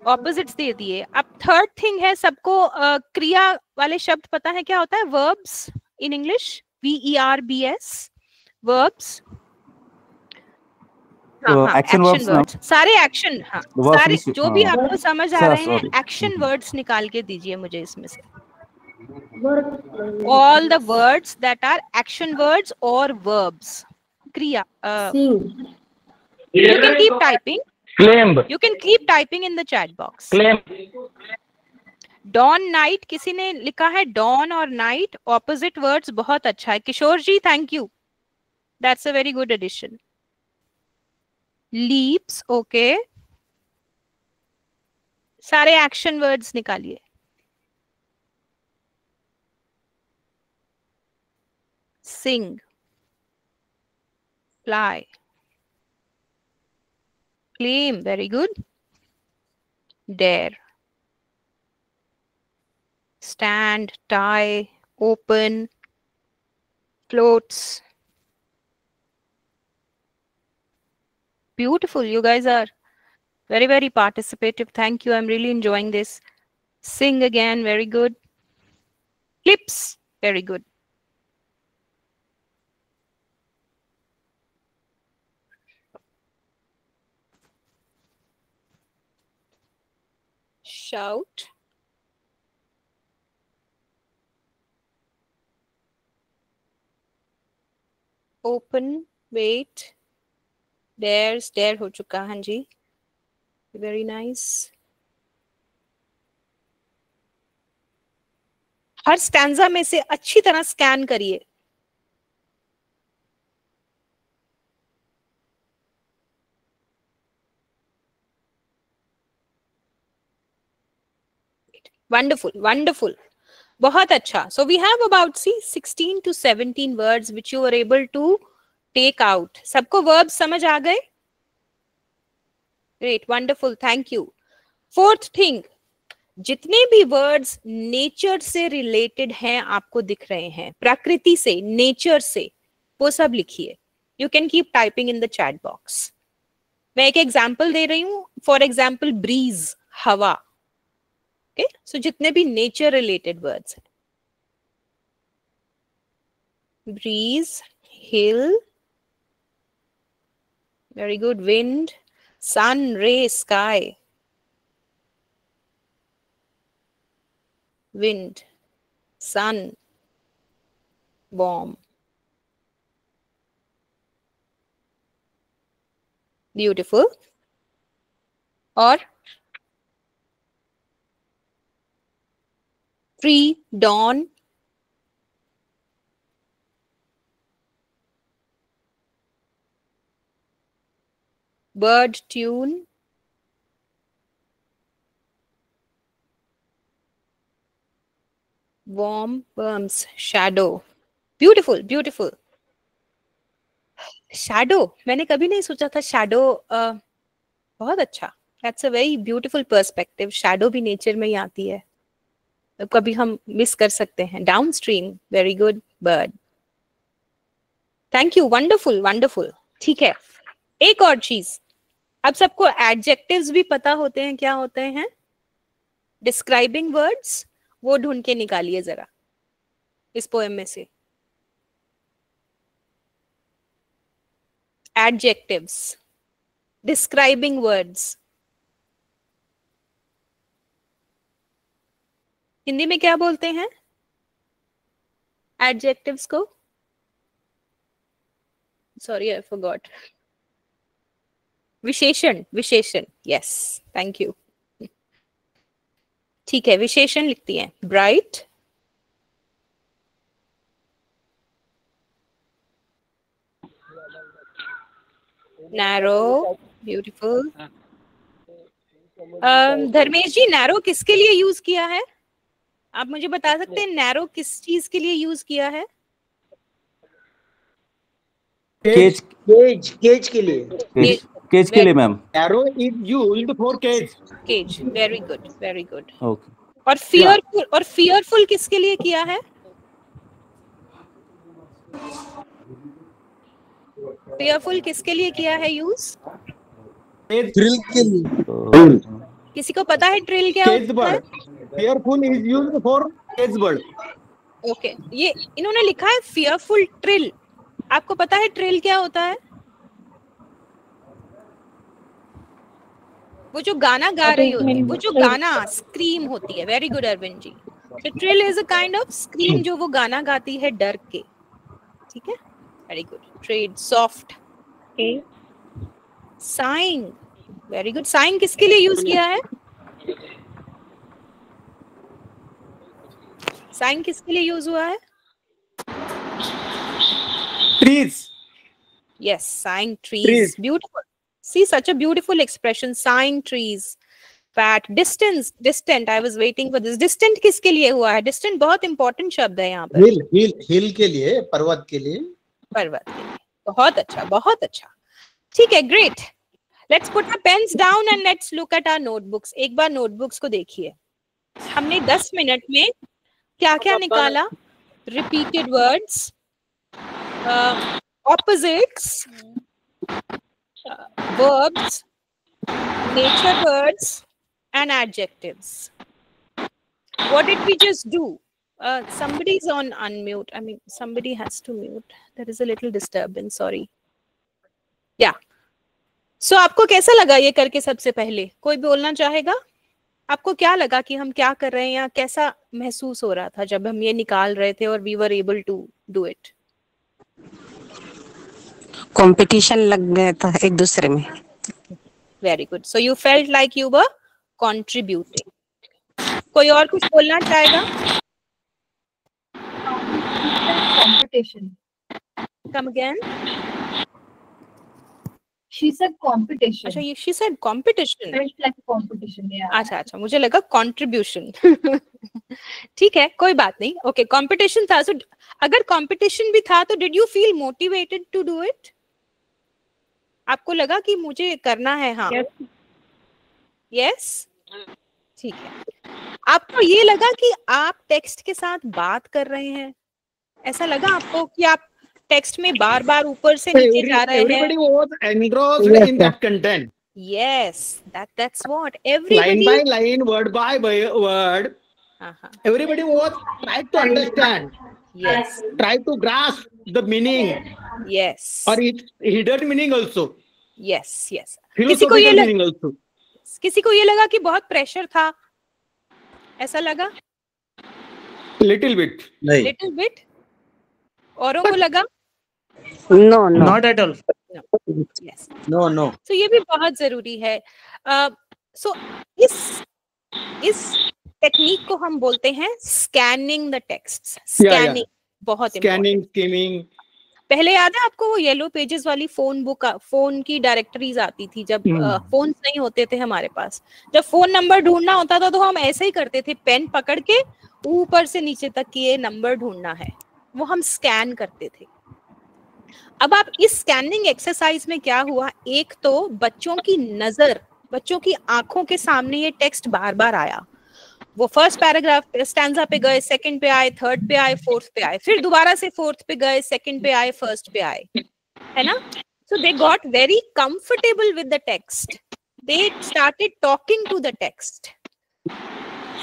ऑपोजिट्स दे दिए। अब थर्ड थिंग है, सबको क्रिया वाले शब्द पता है क्या होता है? Verbs in English, VERBS, verbs. Action words, सारे एक्शन, हाँ, सारे जो भी आपको समझ आ रहे हैं, एक्शन वर्ड्स निकाल के दीजिए मुझे इसमें से। All the words that are action words or verbs. Kriya. You can keep typing. Climb. You can keep typing in the chat box. Climb. Dawn, night, किसी ने लिखा है dawn और night, opposite words, बहुत अच्छा है। किशोर जी, thank you. That's a very good addition. Leaps, okay. सारे action words निकालिए। Sing, fly, claim, very good. Dare, stand, tie, open, floats. Beautiful, you guys are very, very participative. Thank you, I'm really enjoying this. Sing again, very good. Clips, very good. shout, open, wait, dares, dare हो चुका, हाँ जी, very nice. हर stanza में से अच्छी तरह scan करिए। Wonderful, wonderful. बहुत अच्छा. So we have about 16 to 17 words which you were able to take out. सबको verbs समझ आ गए? Great, wonderful, thank you. Fourth thing, जितने भी वर्ड्स नेचर से रिलेटेड हैं आपको दिख रहे हैं, प्रकृति से, नेचर से, वो सब लिखिए. You can keep typing in the chat box. मैं एक एग्जाम्पल दे रही हूं. फॉर एग्जाम्पल ब्रीज, हवा. ओके, सो जितने भी नेचर रिलेटेड वर्ड्स हैं, ब्रीज, हिल, वेरी गुड, विंड, सन, रे, sky, wind, sun, warm. Beautiful. Or free, dawn, bird, tune, warm, worms, shadow. Beautiful, beautiful. Shadow, मैंने कभी नहीं सोचा था shadow. बहुत अच्छा. That's a very beautiful perspective. Shadow भी नेचर में ही आती है, तो कभी हम मिस कर सकते हैं. Downstream, very good, bird. Thank you, wonderful, wonderful. ठीक है, एक और चीज, अब सबको adjectives भी पता होते हैं क्या होते हैं, describing words, वो ढूंढ के निकालिए जरा इस पोएम में से. Adjectives, describing words. हिंदी में क्या बोलते हैं adjectives को? Sorry, I forgot. विशेषण, विशेषण. Yes, thank you. ठीक है, विशेषण लिखती हैं. Bright, narrow, beautiful. Dharmesh ji, narrow किसके लिए यूज किया है? आप मुझे बता सकते हैं नैरो किस चीज के लिए यूज किया है? केज केज के लिए. केज के लिए ma'am. Arrow is used for cage. Cage, very good, very good. Okay. और फियरफुल, और फियरफुल किसके लिए किया है? फियरफुल किसके लिए किया है यूज? Thrill के लिए. किसी को पता है ट्रिल क्या होता है? Fearful is used for cage bird. Okay, ये इन्होंने लिखा है फियरफुल ट्रिल. आपको पता है ट्रिल क्या होता है? वो जो गाना गा रही होती है, वो जो गाना स्क्रीम होती है. Very good Arvind ji. तो trill is a kind of scream जो वो गाना गाती है डर के. ठीक है, very good. Tread, soft. Saying, very good. Saying किसके लिए यूज किया है? साइंग किसके लिए यूज हुआ है? Trees. Yes, sighing trees. Beautiful. See, such a beautiful expression. Sighing trees. Fat. Distance. Distant. I was waiting for this. Distant किसके लिए हुआ है? Distant बहुत important शब्द है यहाँ पर. Hill के लिए, पर्वत के लिए. पर्वत के लिए. बहुत अच्छा, बहुत अच्छा. ठीक है, great. Let's put our pens down and let's look at our notebooks. एक बार notebooks को देखिए. हमने 10 मिनट में क्या-क्या निकाला? Repeated words. Opposites, verbs, nature words, and adjectives. What did we just do? Somebody's on unmute. I mean, somebody has to mute. There is a little disturbance. Sorry. Yeah. So, आपको कैसा लगा ये करके? सबसे पहले कोई बोलना चाहेगा? आपको क्या लगा कि हम क्या कर रहे हैं, या कैसा महसूस हो रहा था जब हम ये निकाल रहे थे और we were able to do it? Competition लग गया था एक दूसरे में। Very good, so you felt like you were contributing. कोई और कुछ बोलना चाहेगा? Competition. Come again. She said competition. अच्छा, ये she said competition. Felt like a competition, yeah. अच्छा, मुझे लगा contribution. ठीक है, कोई बात नहीं। ओके, competition था। So, अगर competition भी था तो did you feel motivated to do it? आपको लगा कि मुझे करना है? हाँ। Yes? ठीक है। आपको ये लगा कि आप टेक्स्ट के साथ बात कर रहे हैं? ऐसा लगा आपको कि आप टेक्स्ट में बार बार ऊपर से नीचे जा रहे हैं? Everybody was engrossed in that content. Yes, that's what everybody. Line by line, word by word. Everybody was trying to understand. Yes. Try to grasp the meaning. Yes. Or hidden meaning also. Yes, yes. Philosophical meaning also. किसी को ये लगा कि बहुत pressure था? ऐसा लगा? Little bit. नहीं. Little bit. औरों को लगा? No, no. Not at all. No. Yes. No, no. So ये भी बहुत जरूरी है। So इस टेक्निक को हम बोलते हैं स्कैनिंग द टेक्स्ट। स्कैनिंग बहुत स्कैनिंग, स्कीमिंग। पहले याद है आपको वो येलो पेजेस वाली फोन बुक, फोन की डायरेक्टरीज आती थी जब फोन नहीं होते थे हमारे पास। जब फोन नंबर ढूंढना होता था तो हम ऐसे ही करते थे, पेन पकड़ के ऊपर से नीचे तक ये नंबर ढूंढना है, वो हम स्कैन करते थे। अब आप इस स्कैनिंग एक्सरसाइज में क्या हुआ, एक तो बच्चों की नजर, बच्चों की आंखों के सामने ये टेक्स्ट बार बार आया। वो फर्स्ट पैराग्राफ स्टैंजा पे गए, सेकंड पे आए, थर्ड पे आए, फोर्थ पे आए, फिर दोबारा से फोर्थ पे गए, सेकंड पे आए, फर्स्ट पे आए, है ना? So they got very comfortable with the text, they started talking to the text.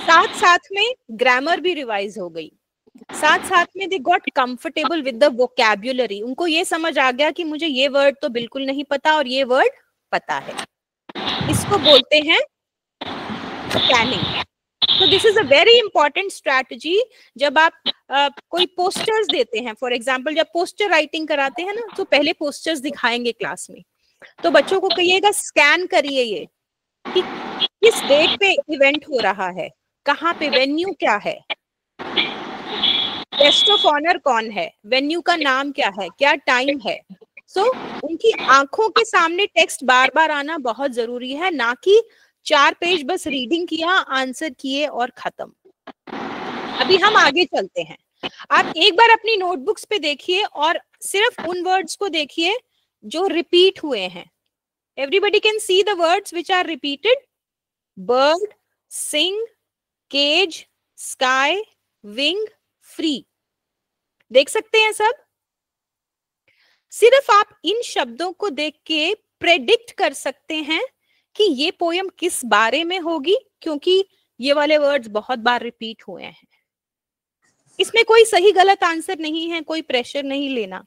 साथ साथ में ग्रामर भी रिवाइज हो गई, साथ साथ में they got comfortable with the vocabulary. उनको ये समझ आ गया कि मुझे ये वर्ड तो बिल्कुल नहीं पता और ये वर्ड पता है। इसको बोलते हैं स्कैनिंग। तो this is a very important strategy. जब आप कोई पोस्टर्स देते हैं, फॉर एग्जाम्पल जब पोस्टर राइटिंग कराते हैं ना, तो पहले पोस्टर्स दिखाएंगे क्लास में, तो बच्चों को कहिएगा स्कैन करिए ये कि किस डेट पे इवेंट हो रहा है, कहाँ पे, वेन्यू क्या है, गेस्ट ऑफ ऑनर कौन है, वेन्यू का नाम क्या है, क्या टाइम है। सो उनकी आंखों के सामने टेक्स्ट बार बार आना बहुत जरूरी है, ना कि 4 पेज बस रीडिंग किया, आंसर किए और खत्म। अभी हम आगे चलते हैं। आप एक बार अपनी नोटबुक्स पे देखिए और सिर्फ उन वर्ड्स को देखिए जो रिपीट हुए हैं। Everybody can see the words which are repeated. Bird, sing, cage, sky, wing, free. देख सकते हैं सब? सिर्फ आप इन शब्दों को देख के प्रेडिक्ट कर सकते हैं कि ये पोयम किस बारे में होगी, क्योंकि ये वाले वर्ड्स बहुत बार रिपीट हुए हैं। इसमें कोई सही गलत आंसर नहीं है, कोई प्रेशर नहीं लेना,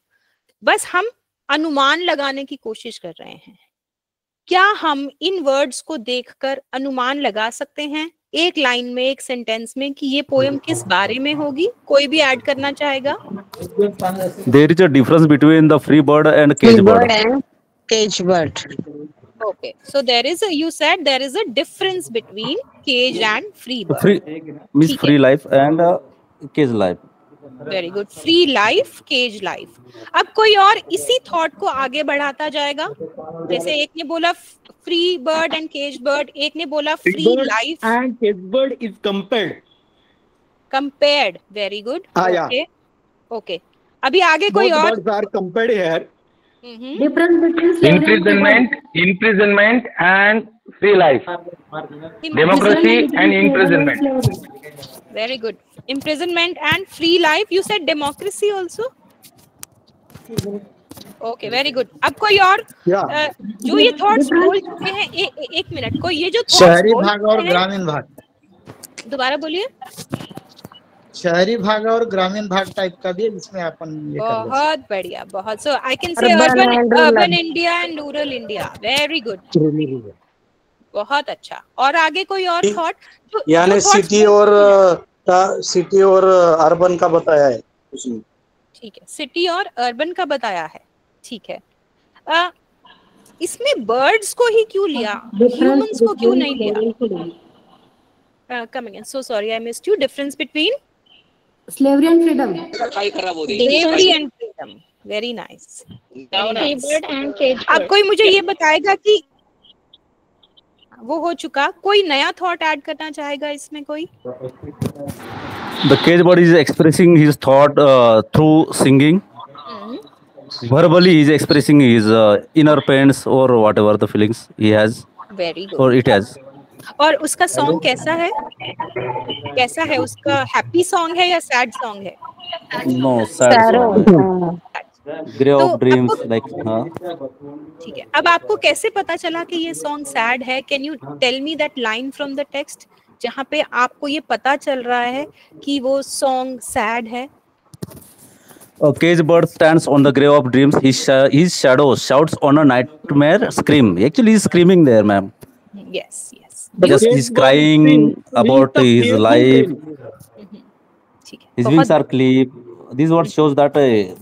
बस हम अनुमान लगाने की कोशिश कर रहे हैं। क्या हम इन वर्ड्स को देखकर अनुमान लगा सकते हैं एक लाइन में, एक सेंटेंस में, कि ये पोयम किस बारे में होगी? कोई भी ऐड करना चाहेगा? There is a difference between the free bird and cage bird. And cage bird. Okay, so there is a, you said there is a difference between cage and free bird. Free means free life and cage life. Very good, free life, cage life. अब कोई और इसी thought को आगे बढ़ाता जाएगा। जैसे एक ने बोला free bird and cage bird, एक ने बोला free life and cage bird is compared. Compared, very good. Okay okay, अभी आगे कोई और? Birds are compared here. imprisonment and free life, democracy and imprisonment. Very good. Imprisonment and free life. You said democracy also? Okay, very good. अब कोई और जो ये thoughts बोल चुके हैं, एक मिनट, कोई ये जो शहरी भाग और ग्रामीण भाग, दोबारा बोलिए। शहरी भाग और ग्रामीण भाग टाइप का भी जिसमें अपन ये कर सकते। बहुत बढ़िया, बहुत। So I can say urban India and rural India. Very good. बहुत अच्छा। और आगे कोई और थॉट? यानी सिटी और अर्बन का बताया है उसमें। ठीक है, सिटी और अर्बन का बताया है, ठीक है। इसमें बर्ड्स को ही क्यों लिया, ह्यूमंस को क्यों नहीं लिया? Come again, so sorry I missed you. Difference between slavery and freedom. slavery and freedom. Very nice. Bird and cage अब bird. कोई मुझे ये बताएगा कि वो हो चुका, कोई नया थॉट ऐड करना चाहेगा इसमें कोई? The cage bird is expressing his thought through singing. Verbally, he is expressing his inner pains or whatever the feelings he has. Very good. Or it has. और उसका सॉन्ग कैसा है? कैसा है उसका? हैप्पी सॉन्ग है या सैड सॉन्ग है? No, sad song. Grey of dreams, like. ठीक है, अब आपको कैसे पता चला कि ये सॉन्ग सैड है? Can you tell me that line from the text जहाँ पे आपको ये पता चल रहा है कि वो सॉन्ग सैड है? A cage bird stands on the grave of dreams. His shadow shouts on a nightmare scream. Actually, he's screaming there, ma'am. Yes, yes. Just he's crying about his life. His wings are clipped. This what shows that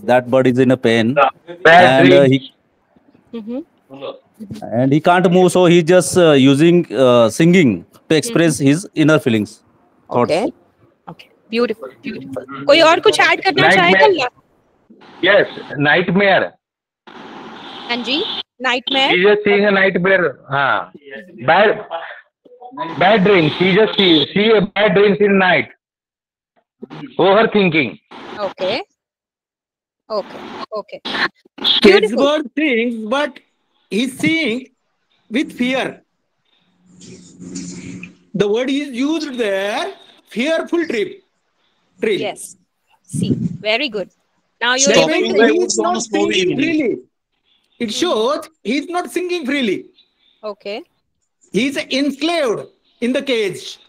that bird is in a pain, and he can't move, so he's just using singing to express his inner feelings, thoughts. Okay. Okay. Beautiful, beautiful. कोई और कुछ add करना चाहेगा? Yes, nightmare. हाँ जी, nightmare. He just seeing a nightmare. हाँ. Bad dreams. He just see a bad dreams in night. Overthinking. Okay. Okay. Okay. Cage bird sings, but he's seeing with fear. The word is used there, fearful trip. Yes. See, very good. Now you're able to. He's not singing freely. It shows he's not singing freely. Okay. He's enslaved in the cage.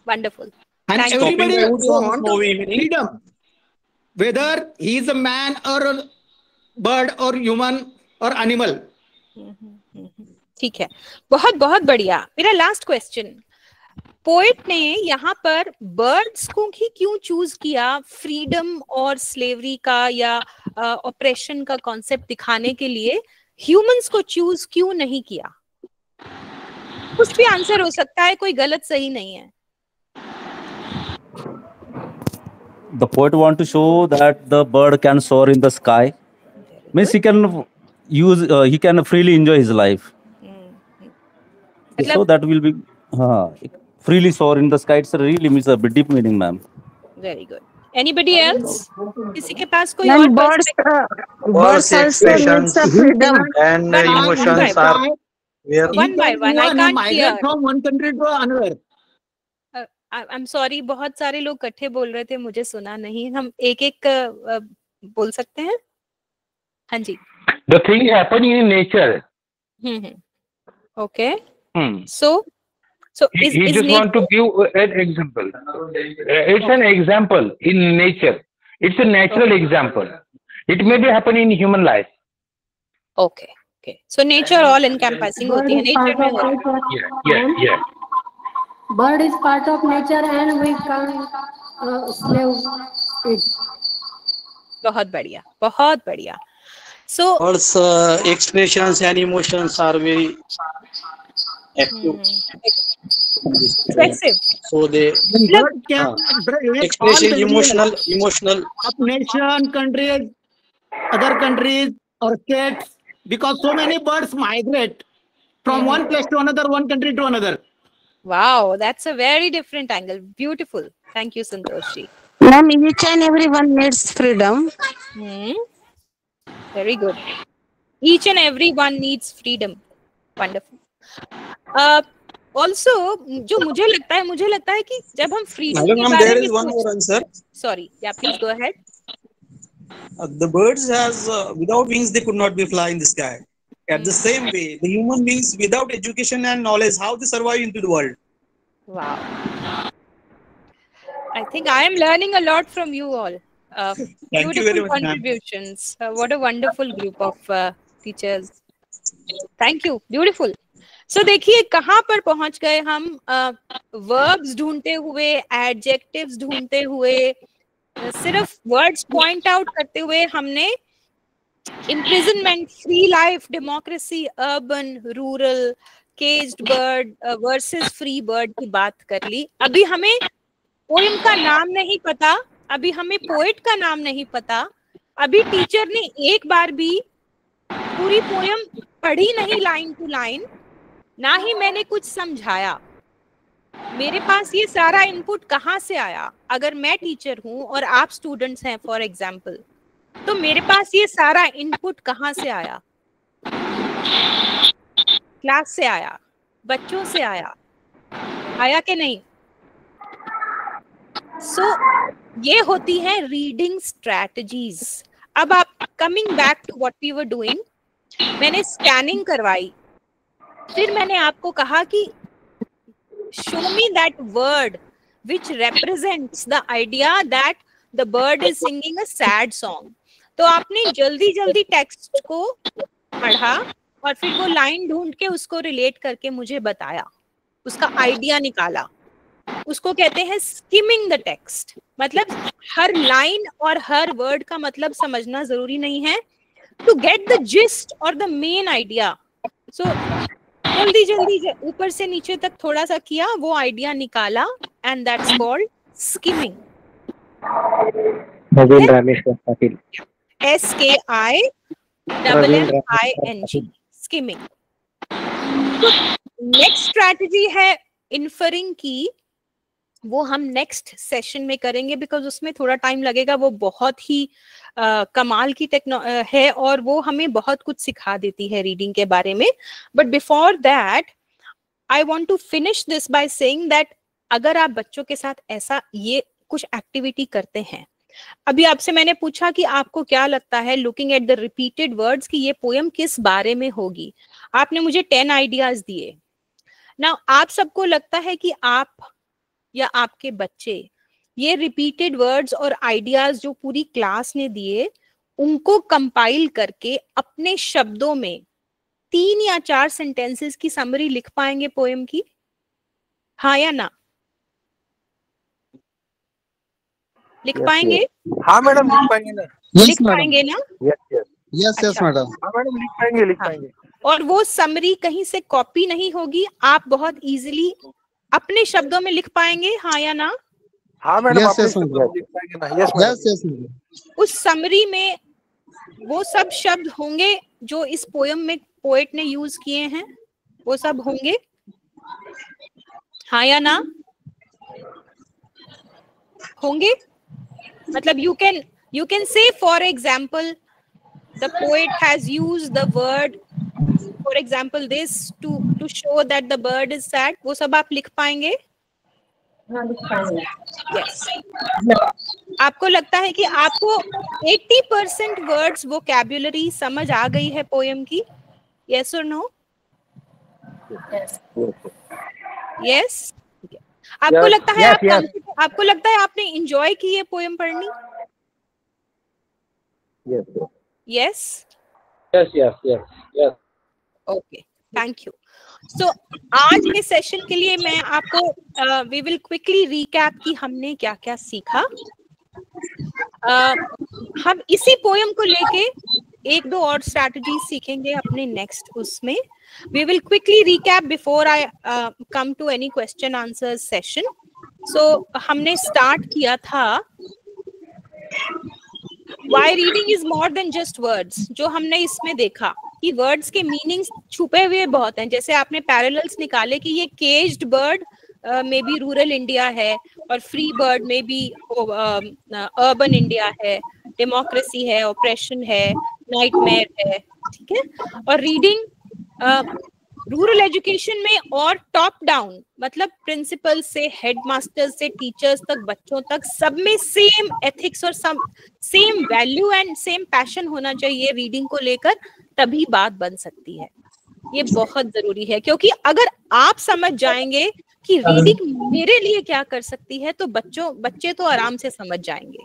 Wonderful. And Thank everybody you. wants freedom. Whether he is a man or a bird or human or animal. ठीक है, बहुत बहुत बढ़िया। मेरा last question, poet ने यहाँ पर birds को ही क्यों चूज किया फ्रीडम और स्लेवरी का या ऑपरेशन का कॉन्सेप्ट दिखाने के लिए? ह्यूमंस को चूज क्यों नहीं किया? कुछ भी आंसर हो सकता है, कोई गलत सही नहीं है। The poet want to show that the bird can soar in the sky. Means he can he can freely enjoy his life. So that will be freely soar in the sky. It's really means a deep meaning, ma'am. Very good. Anybody else? किसी के पास कोई और Birds expressions and emotions are one by one. I can't hear. From one country to another. I'm sorry, बहुत सारे लोग इकट्ठे बोल रहे थे, मुझे सुना नहीं। हम एक एक बोल सकते हैं? हाँ जी। The thing happening in nature. Okay. So he just want to give an example. It's an example in nature. It's a natural example. It may be happening in human life. Okay. Okay. So nature all encompassing होती है। Nature में Yeah. Bird is part of nature and we can't slave it. बहुत बढ़िया, बहुत बढ़िया। So birds expressions and emotions are very active. Expressive. So they expressing emotional of nation, countries, other countries or states, because so many birds migrate from one place to another, one country to another. Wow, that's a very different angle. Beautiful. Thank you, Santoshi. Ma'am, each and everyone needs freedom. Very good. Each and everyone needs freedom. Wonderful. Also, जो मुझे लगता है कि जब हम freedom के बारे में one more answer. Sorry, yeah, please go ahead. The birds has without wings they could not be fly in the sky. At the same way, the human beings without education and knowledge, how they survive into the world. Wow. I think I am learning a lot from you all. Thank you very much, contributions. What a wonderful group of teachers. Thank you. Beautiful. So देखिए कहाँ पर पहुंच गए हम, verbs ढूंढते हुए, adjectives ढूंढते हुए, सिर्फ वर्ड्स पॉइंट आउट करते हुए हमने imprisonment, free life, democracy, urban, rural, caged bird versus free bird की बात कर ली। अभी हमें पोएम का नाम नहीं पता, अभी हमें पोएट का नाम नहीं पता, अभी टीचर ने एक बार भी पूरी पोएम पढ़ी नहीं लाइन टू लाइन, ना ही मैंने कुछ समझाया। मेरे पास ये सारा इनपुट कहाँ से आया? अगर मैं टीचर हूँ और आप स्टूडेंट्स हैं फॉर एग्जाम्पल, तो मेरे पास ये सारा इनपुट कहाँ से आया? क्लास से आया, बच्चों से आया, आया कि नहीं? ये होती है रीडिंग स्ट्रैटेजीज। अब आप coming back to what we were doing, मैंने स्कैनिंग करवाई, फिर मैंने आपको कहा कि show me that word which represents the idea that the bird is singing a sad song। तो आपने जल्दी जल्दी टेक्स्ट को पढ़ा और फिर वो लाइन ढूंढ के उसको रिलेट करके मुझे बताया, उसका आइडिया निकाला। उसको कहते हैं स्किमिंग द टेक्स्ट। मतलब हर लाइन और हर वर्ड का मतलब समझना जरूरी नहीं है, टू गेट द जिस्ट और द मेन आइडिया। सो जल्दी जल्दी ऊपर से नीचे तक थोड़ा सा किया, वो आइडिया निकाला, and that's called skimming. SKIMMING, skimming. Next strategy है इन्फरिंग की, वो हम नेक्स्ट सेशन में करेंगे, बिकॉज उसमें थोड़ा टाइम लगेगा। वो बहुत ही कमाल की है और वो हमें बहुत कुछ सिखा देती है रीडिंग के बारे में। But before that I want to finish this by saying that अगर आप बच्चों के साथ ऐसा ये कुछ एक्टिविटी करते हैं, अभी आपसे मैंने पूछा कि आपको क्या लगता है looking at the repeated words कि ये पोएम किस बारे में होगी, आपने मुझे 10 आइडियाज दिए। नाउ आप सबको लगता है कि आप या आपके बच्चे ये रिपीटेड वर्ड्स और आइडियाज जो पूरी क्लास ने दिए, उनको कंपाइल करके अपने शब्दों में 3 या 4 सेंटेंसेस की समरी लिख पाएंगे पोएम की? हाँ या ना? लिख पाएंगे? हाँ मैडम, लिख पाएंगे ना? लिख पाएंगे ना? Yes madam. हाँ मैडम, लिख पाएंगे, लिख पाएंगे। और वो समरी कहीं से कॉपी नहीं होगी, आप बहुत इजीली अपने शब्दों में लिख पाएंगे, हाँ या ना? हाँ मैडम, Yes, लिख yes, पाएंगे ना? Yes madam. उस समरी में वो सब शब्द होंगे जो इस पोएम में पोएट ने यूज किए हैं, वो सब होंगे, हाँ या ना? होंगे। मतलब you can say for example the poet has used the word for example this to show that the bird is sad, वो सब आप लिख पाएंगे? हाँ, लिख पाएंगे। Yes. आपको लगता है कि आपको 80% वर्ड्स वोकैब्युलरी समझ आ गई है पोएम की? Yes or no? Yes. आपको लगता है आपको लगता है आपने एंजॉय की ये पोएम पढ़नी? Yes. Yes. Okay, thank you. So आज के सेशन के लिए मैं आपको वी विल क्विकली रिकैप कि हमने क्या क्या सीखा। हम इसी पोएम को लेके 1-2 और स्ट्रैटेजी सीखेंगे अपने नेक्स्ट उसमें। We will quickly recap before I come to any question answer session. So हमने स्टार्ट किया था why reading is more than just words. जो हमने इसमें देखा कि वर्ड्स के मीनिंग्स छुपे हुए बहुत हैं। जैसे आपने पैरेलल्स निकाले कि ये केज्ड बर्ड में भी रूरल इंडिया है, और फ्री बर्ड में भी अर्बन इंडिया है, डेमोक्रेसी है, ऑपरेशन है, नाइटमेयर है, ठीक है। और रीडिंग रूरल एजुकेशन में और टॉप डाउन, मतलब प्रिंसिपल से हेडमास्टर से टीचर्स तक, बच्चों तक, सब में सेम एथिक्स और same value and same passion होना चाहिए रीडिंग को लेकर, तभी बात बन सकती है। ये बहुत जरूरी है, क्योंकि अगर आप समझ जाएंगे कि रीडिंग मेरे लिए क्या कर सकती है, तो बच्चे तो आराम से समझ जाएंगे।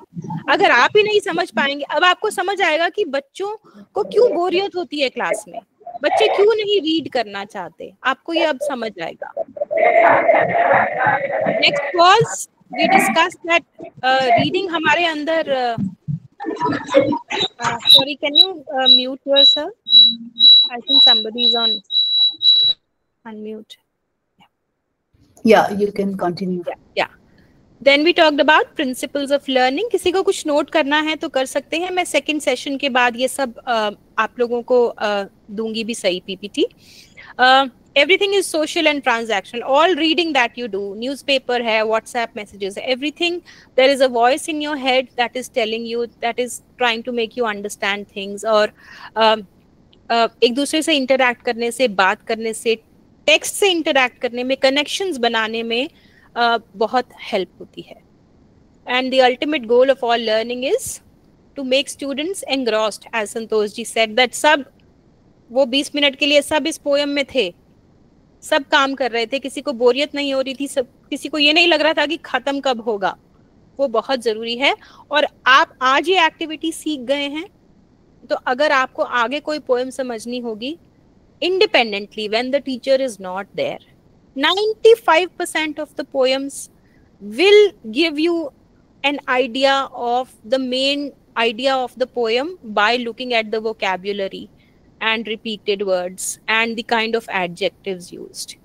अगर आप ही नहीं समझ पाएंगे, अब आपको समझ आएगा कि बच्चों को क्यों बोरियत होती है क्लास में। बच्चे क्यों नहीं रीड करना चाहते, आपको ये अब समझ आएगा। Next was we discuss that reading हमारे अंदर sorry, can you mute yourself? I think somebody is on unmute. Yeah, you can continue. Yeah. Then we talked about principles of learning. किसी को कुछ नोट करना है तो कर सकते हैं, मैं सेकंड सेशन के बाद ये सब आप लोगों को दूंगी भी सही PPT. Everything is social and transactional. All reading that you do, newspaper है, WhatsApp messages, everything, there is a voice in your head that is telling you, that is trying to make you understand things. और एक दूसरे से interact करने से, बात करने से, टेक्स्ट से interact करने में, connections बनाने में बहुत help होती है। And the ultimate goal of all learning is to make students engrossed, as Santosh ji said, that सब वो 20 मिनट के लिए सब इस पोएम में थे, सब काम कर रहे थे, किसी को बोरियत नहीं हो रही थी, सब किसी को ये नहीं लग रहा था कि खत्म कब होगा। वो बहुत जरूरी है। और आप आज ये एक्टिविटी सीख गए हैं, तो अगर आपको आगे कोई पोएम समझनी होगी, independently when the teacher is not there, 95% of the poems will give you an idea of the main idea of the poem by looking at the vocabulary and repeated words and the kind of adjectives used.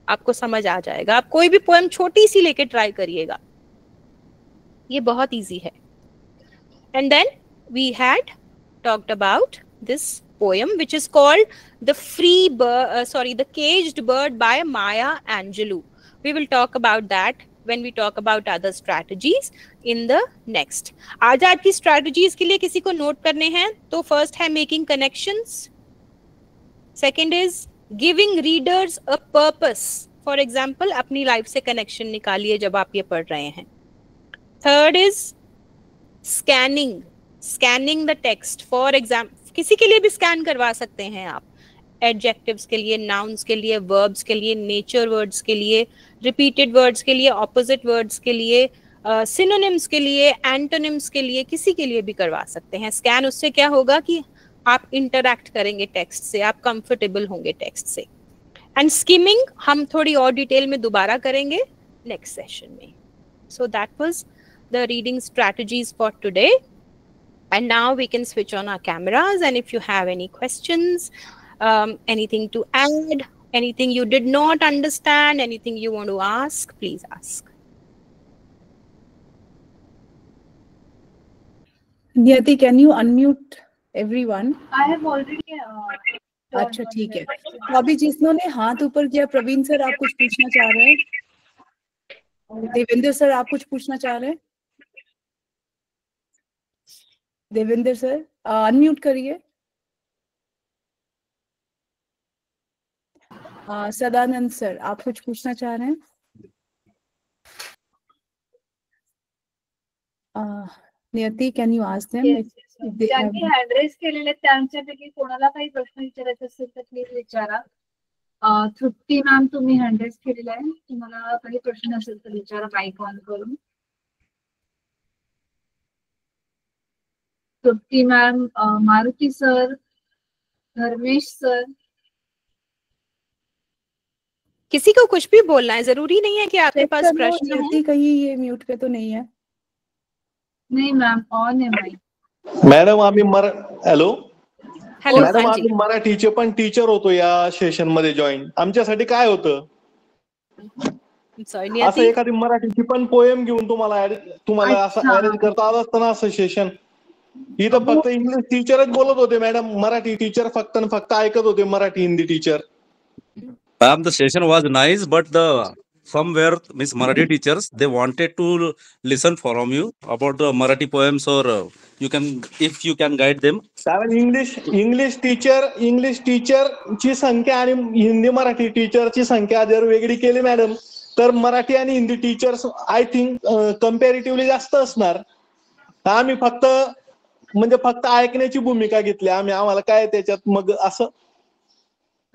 आपको समझ आ जाएगा। आप कोई भी poem छोटी सी लेके try करिएगा, ये बहुत इजी है। And then we had talked about this poem which is called The Caged Bird by Maya Angelou. We will talk about that when we talk about other strategies in the next. आज की strategies के लिए किसी को note करने हैं तो first है making connections, second is giving readers a purpose. For example, अपनी life से connection निकालिए जब आप ये पढ़ रहे हैं. Third is scanning the text. For example, किसी के लिए भी स्कैन करवा सकते हैं आप, एडजेक्टिव्स के लिए, नाउन्स के लिए, वर्ब्स के लिए, नेचर वर्ड्स के लिए, रिपीटेड वर्ड्स के लिए, ऑपोजिट वर्ड्स के लिए, सिनोनिम्स के लिए, एंटोनिम्स के लिए, किसी के लिए भी करवा सकते हैं स्कैन। उससे क्या होगा कि आप इंटरैक्ट करेंगे टेक्स्ट से, आप कंफर्टेबल होंगे टेक्स्ट से। एंड स्किमिंग हम थोड़ी और डिटेल में दोबारा करेंगे नेक्स्ट सेशन में। So that was the reading strategies for today. And now we can switch on our cameras, and if you have any questions, anything to add, anything you did not understand, anything you want to ask, please ask. Niyati, can you unmute everyone? I have already अच्छा ठीक है। तो अभी जिन्होंने हाथ ऊपर किया, Praveen sir आप कुछ पूछना चाह रहे हैं? देवेंद्र सर आप कुछ पूछना चाह रहे हैं? देवेंद्र सर अनम्यूट करिए। सदानंद सर आप कुछ पूछना चाह रहे हैं? नियति कैन यू आस्क देम? ज्यांनी हँड रेज केलेले त्यांच्यापैकी कोणाला काही प्रश्न विचारायचे असेल तर प्लीज विचारा। तृप्ती मॅम तुम्ही हँड रेज केलेला आहे, तुम्हाला काही प्रश्न असेल तर विचारा माइक ऑन करून। Trupti ma'am, Maruti sir, Dharmesh sir, किसी को कुछ भी बोलना है, जरूरी नहीं है कि आपके पास प्रश्न हो। कहीं ये म्यूट पे तो नहीं है? नहीं मैम, ऑन है माइक। मॅडम आम्ही हॅलो हॅलो मॅडम आम्ही मराठीचे पण टीचर होतो या सेशन मध्ये जॉईन। आमच्यासाठी काय होतं असं एखादी मराठीची पण पोएम घेऊन तुम्हाला असं अरेंज करता आलं असतं ना असं सेशन? इथं फक्त इंग्लिश टीचरच बोलत होते मॅडम, मराठी टीचर फक्त ऐकत होते, Marathi Hindi teacher. Ma'am, the session was nice, but somewhere Miss Marathi teachers they wanted to listen from you about the Marathi poems, or if you can guide them. कारण English teacher ची संख्या आणि हिंदी मराठी टीचरची संख्या जर वेगळी केली मॅडम तर मराठी आणि Hindi teachers I think comparatively जास्त असणार। आम्ही फक्त ऐकण्याची भूमिका घेतली आम्ही, आम्हाला काय त्याच्यात मग असं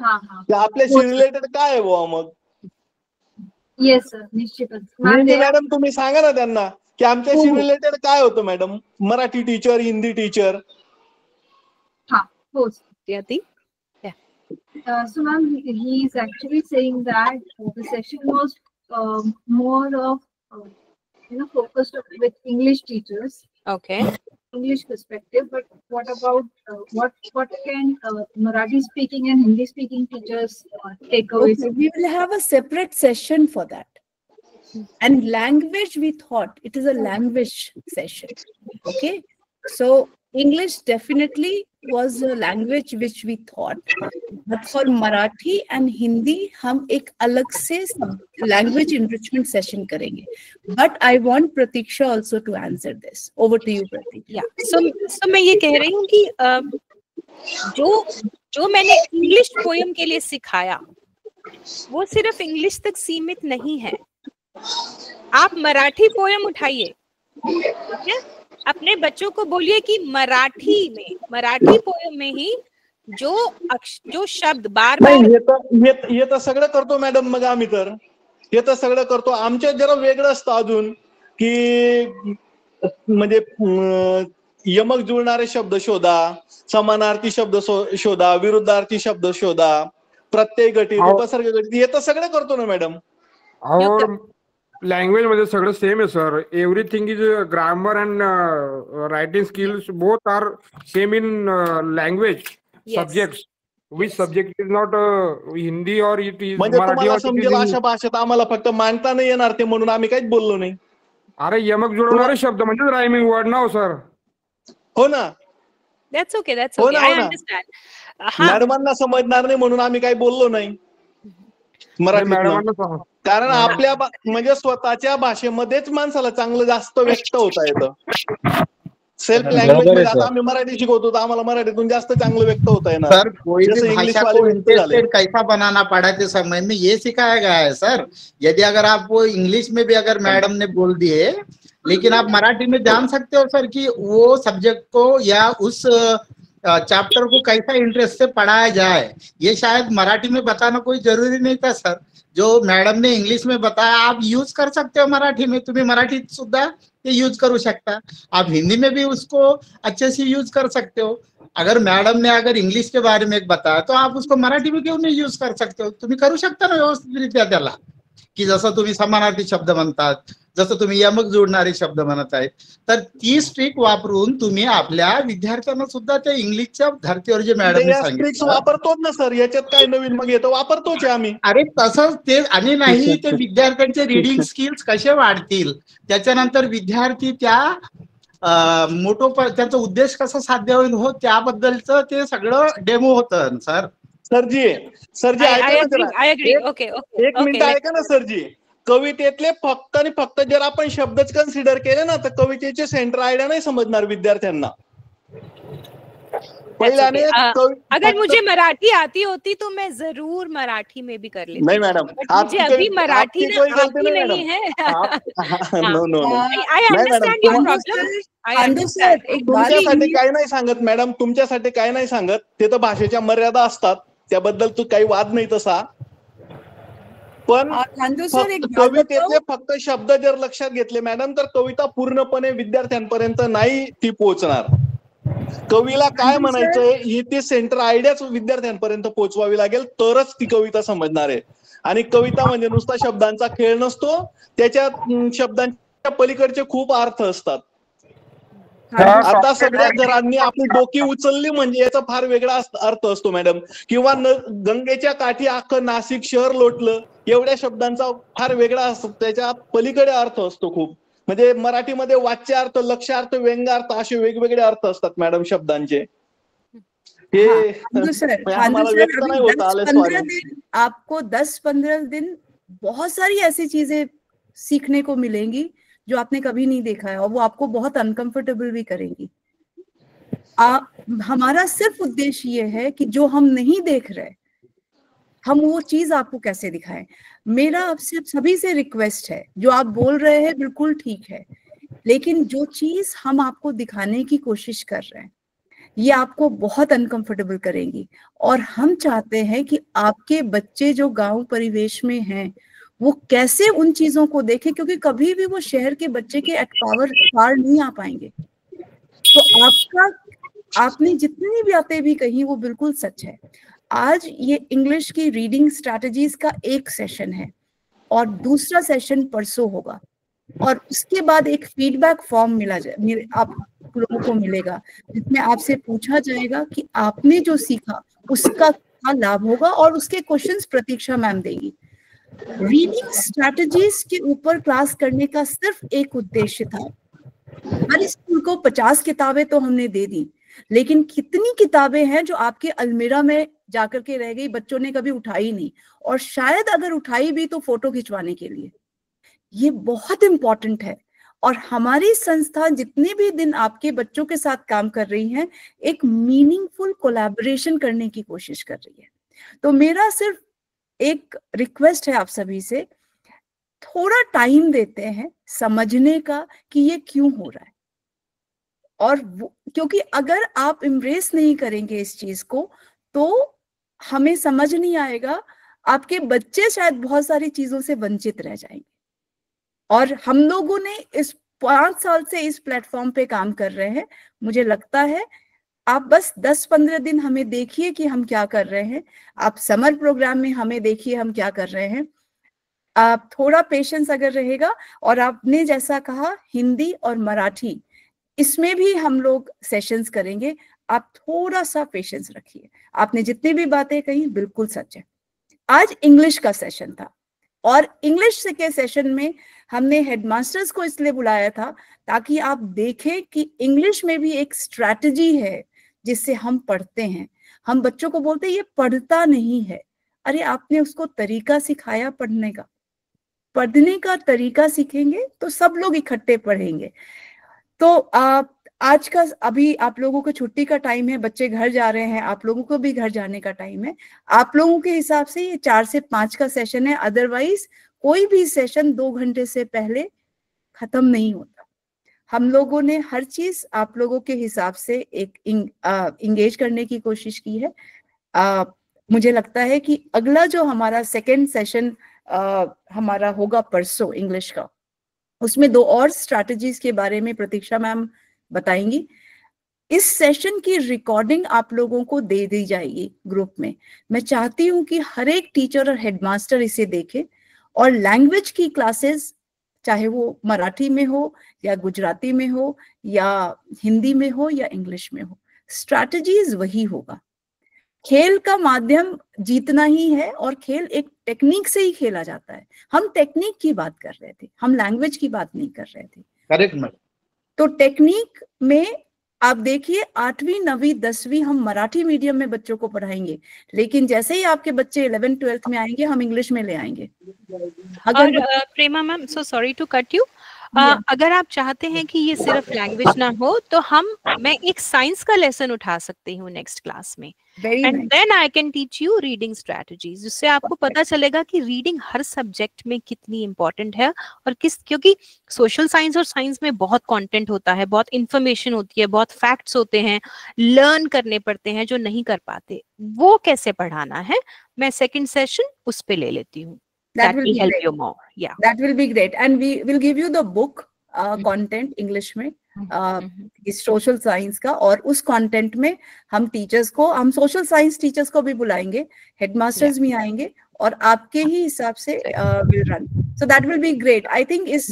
आपल्याशी रिलेटेड काय आहे बुवा मग? येस सर, निश्चितच मॅडम तुम्ही सांगा ना त्यांना की आमच्याशी रिलेटेड काय होतं madam, Marathi teacher, Hindi teacher. So ma'am, he is actually saying that the session was more of focused with English teachers. Okay. English perspective, but what about what can Marathi speaking and Hindi speaking teachers take away? Okay, we will have a separate session for that. And language, we thought it is a language session. Okay, so English definitely was a language which we thought, but for Marathi and Hindi हम एक अलग से language enrichment session करेंगे. But I want Pratiksha also to answer this. Over to you, Pratiksha. Yeah. So मैं ये कह रही हूँ कि जो मैंने इंग्लिश पोयम के लिए सिखाया वो सिर्फ इंग्लिश तक सीमित नहीं है. आप मराठी पोयम उठाइए, ठीक है, अपने बच्चों को बोलिए कि मराठी पोयम में ही जो शब्द बार बार हे तर सगळं करतो मॅडम. मग आम्ही तर हे तर सगळं करतो. आमच्या जरा वेगळं असतं अजून की म्हणजे यमक जुळणारे शब्द शोधा, समानार्थी शब्द शोधा, विरुद्धार्थी शब्द शोधा, प्रत्यय गटी, उपसर्ग गटी, हे तर सगळं करतो ना मॅडम. और लँग्वेज मध्ये सगळं सेम आहे sir. Everything is grammar and writing skills both are same in language subjects. Which subject is not Hindi or it is Marathi. समजेल अशा भाषेत आम्हाला फक्त मांडता नाही येणार ते म्हणून आम्ही काहीच बोललो नाही. अरे यमक जुळवणारे शब्द म्हणजे रायमिंग वर्ड ना सर. हो ना. That's okay. I understand. मॅडमांना समजणार नाही म्हणून आम्ही काही बोललो नाही मराठी. कारण आपल्या म्हणजे स्वतःच्या भाषेमध्येच माणसाला चांगलं जास्त व्यक्त होता येतं. सेल्फ लँग्वेज मध्ये आता आम्ही मराठी शिकवतो तर आम्हाला मराठीतून जास्त चांगलं व्यक्त होता येणार. सर कोई भी भाषा को इंटरेस्टेड कैसा बनाना पढ़ाते समय में ये सिखाया गया है सर. यदि अगर आप वो इंग्लिश में भी अगर मैडम ने बोल दिए लेकिन आप मराठी में जान सकते हो सर कि वो सब्जेक्ट को या उस चैप्टर को कैसा इंटरेस्ट से पढ़ाया जाए. ये शायद मराठी में बताना कोई जरूरी नहीं था सर. जो मैडम ने इंग्लिश में बताया आप यूज कर सकते हो मराठी में. तुम्ही मराठीत सुद्धा ते यूज करू शकता. आप हिंदी में भी उसको अच्छे से यूज कर सकते हो. अगर मैडम ने अगर इंग्लिश के बारे में एक बताया तो आप उसको मराठी में क्यों नहीं यूज कर सकते हो. तुम्ही करू शकता ना व्यवस्थितरित्या त्याला. की जसं तुम्ही समानार्थी शब्द म्हणतात, जसं तुम्ही यमक जोडणारे शब्द म्हणत आहेत, तर ती ट्रिक वापरून तुम्ही आपल्या विद्यार्थ्यांना सुद्धा त्या इंग्लिशच्या धर्तीवर जे मॅडमने सांगितलं वापरतोच ना सर. याच्यात काय नवीन मग येतं वापरतोच आम्ही. अरे तसंच ते आणि नाही ते विद्यार्थ्यांचे रीडिंग स्किल्स कसे वाढतील, त्याच्यानंतर विद्यार्थी त्या त्यांचा उद्देश कसा साध्य होईल हो त्याबद्दलचं ते सगळं डेमो होतं सर. सरजी एक मिनिट ऐका ना सरजी. कवितेतले फक्त आणि फक्त जर आपण शब्दच कन्सिडर केले ना तर कवितेचे सेंटर आयडिया नाही समजणार विद्यार्थ्यांना. अगर मुझे मराठी आती होती तो मैं जरूर मराठी में भी कर लेती. नहीं मैडम, मुझे अभी मराठी नहीं है. I understand your problem. तुमच्यासाठी काही नाही सांगत मॅडम, तुमच्यासाठी काही नाही सांगत. ते तर भाषेच्या मर्यादा असतात, त्याबद्दल तू काही वाद नाही तसा. पण कवितेतले फक्त शब्द जर लक्षात घेतले मॅडम तर कविता पूर्णपणे विद्यार्थ्यांपर्यंत नाही ती पोहोचणार. कवीला काय म्हणायचंय ही ती सेंटर आयडियाच विद्यार्थ्यांपर्यंत पोहोचवावी लागेल तरच ती कविता समजणार आहे. आणि कविता म्हणजे नुसता शब्दांचा खेळ नसतो, त्याच्यात शब्दांच्या पलीकडचे खूप अर्थ असतात. आता सगळ्या घरांनी आपली डोकी उचलली म्हणजे याचा फार वेगळा अर्थ असतो मॅडम. किंवा गंगेच्या काठी अख्खं नाशिक शहर लोटलं एवढ्या शब्दांचा फार वेगळा असतो, त्याच्या पलीकडे अर्थ असतो खूप. म्हणजे मराठीमध्ये वाच्यार्थ, लक्ष्यार्थ, व्यंग्यार्थ असे वेगवेगळे अर्थ असतात मॅडम शब्दांचे. आपको 10-15 दिन बहुत सारी ऐसी चीजें सीखने को मिलेंगी जो आपने कभी नहीं देखा है और वो आपको बहुत अनकंफर्टेबल भी करेंगी. हमारा सिर्फ उद्देश्य ये है कि जो हम नहीं देख रहे हम वो चीज आपको कैसे दिखाएं. मेरा आपसे सभी से रिक्वेस्ट है, जो आप बोल रहे हैं बिल्कुल ठीक है, लेकिन जो चीज हम आपको दिखाने की कोशिश कर रहे हैं ये आपको बहुत अनकंफर्टेबल करेंगी. और हम चाहते हैं कि आपके बच्चे जो गांव परिवेश में हैं वो कैसे उन चीजों को देखें, क्योंकि कभी भी वो शहर के बच्चे के एट पार नहीं आ पाएंगे. तो आपने जितनी भी बातें भी कही वो बिल्कुल सच है. आज ये इंग्लिश की रीडिंग स्ट्रैटेजीज का एक सेशन है और दूसरा सेशन परसों होगा, और उसके बाद एक फीडबैक फॉर्म आप लोगों को मिलेगा जिसमें आपसे पूछा जाएगा कि आपने जो सीखा उसका क्या लाभ होगा, और उसके क्वेश्चंस प्रतीक्षा मैम देगी। रीडिंग स्ट्रैटेजीज के ऊपर क्लास करने का सिर्फ एक उद्देश्य था। हर स्कूल को 50 किताबें तो हमने दे दी, लेकिन कितनी किताबें हैं जो आपके अलमीरा में जाकर के रह गई, बच्चों ने कभी उठाई नहीं, और शायद अगर उठाई भी तो फोटो खिंचवाने के लिए। ये बहुत इंपॉर्टेंट है। और हमारी संस्था जितने भी दिन आपके बच्चों के साथ काम कर रही है, एक मीनिंगफुल कोलैबोरेशन करने की कोशिश कर रही है। तो मेरा सिर्फ एक रिक्वेस्ट है आप सभी से, थोड़ा टाइम देते हैं समझने का कि ये क्यों हो रहा है, और क्योंकि अगर आप इम्ब्रेस नहीं करेंगे इस चीज को तो हमें समझ नहीं आएगा, आपके बच्चे शायद बहुत सारी चीजों से वंचित रह जाएंगे। और हम लोगों ने इस 5 साल से इस प्लेटफॉर्म पे काम कर रहे हैं, मुझे लगता है आप बस 10-15 दिन हमें देखिए कि हम क्या कर रहे हैं, आप समर प्रोग्राम में हमें देखिए हम क्या कर रहे हैं। आप थोड़ा पेशेंस अगर रहेगा, और आपने जैसा कहा हिंदी और मराठी इसमें भी हम लोग सेशंस करेंगे, आप थोड़ा सा पेशेंस रखिए। आपने जितनी भी बातें कही बिल्कुल सच है। आज इंग्लिश का सेशन था, और इंग्लिश के सेशन में हमने हेडमास्टर्स को इसलिए बुलाया था ताकि आप देखें कि इंग्लिश में भी एक स्ट्रैटेजी है जिससे हम पढ़ते हैं। हम बच्चों को बोलते हैं ये पढ़ता नहीं है, अरे आपने उसको तरीका सिखाया पढ़ने का, पढ़ने का तरीका सीखेंगे तो सब लोग इकट्ठे पढ़ेंगे। तो आज का अभी आप लोगों को छुट्टी का टाइम है, बच्चे घर जा रहे हैं, आप लोगों को भी घर जाने का टाइम है। आप लोगों के हिसाब से ये 4 से 5 का सेशन है, अदरवाइज कोई भी सेशन 2 घंटे से पहले खत्म नहीं होता। हम लोगों ने हर चीज आप लोगों के हिसाब से एक इंगेज करने की कोशिश की है। मुझे लगता है कि अगला जो हमारा सेकेंड सेशन हमारा होगा परसों इंग्लिश का, उसमें 2 और स्ट्रैटेजीज के बारे में प्रतीक्षा मैम बताएंगी। इस सेशन की रिकॉर्डिंग आप लोगों को दे दी जाएगी ग्रुप में। मैं चाहती हूं कि हर एक टीचर और हेडमास्टर इसे देखे, और लैंग्वेज की क्लासेस चाहे वो मराठी में हो या गुजराती में हो या हिंदी में हो या इंग्लिश में हो, स्ट्रैटेजीज वही होगा। खेल का माध्यम जीतना ही है, और खेल एक टेक्निक से ही खेला जाता है। हम टेक्निक की बात कर रहे थे, हम लैंग्वेज की बात नहीं कर रहे थे। Correct madam. तो टेक्निक में आप देखिए 8वीं 9वीं 10वीं हम मराठी मीडियम में बच्चों को पढ़ाएंगे, लेकिन जैसे ही आपके बच्चे 11th 12th में आएंगे हम इंग्लिश में ले आएंगे। और Prema ma'am, so sorry to cut you, अगर आप चाहते हैं कि ये सिर्फ लैंग्वेज ना हो तो मैं एक साइंस का लेसन उठा सकती हूँ नेक्स्ट क्लास में, and then I can teach you reading strategies, जिससे आपको पता चलेगा कि रीडिंग हर सब्जेक्ट में कितनी इंपॉर्टेंट है, और क्योंकि सोशल साइंस और साइंस में बहुत कंटेंट होता है, बहुत इंफॉर्मेशन होती है, बहुत फैक्ट्स होते हैं, लर्न करने पड़ते हैं जो नहीं कर पाते, वो कैसे पढ़ाना है मैं सेकंड सेशन उस पे ले लेती हूँ। That will help you more. Yeah, that will be great, and we will give you the book content English में इस सोशल साइंस का, और उस कंटेंट में हम टीचर्स को, हम सोशल साइंस टीचर्स को भी बुलाएंगे, हेडमास्टर्स भी आएंगे, और आपके ही हिसाब से will run, so that will be great. I think इस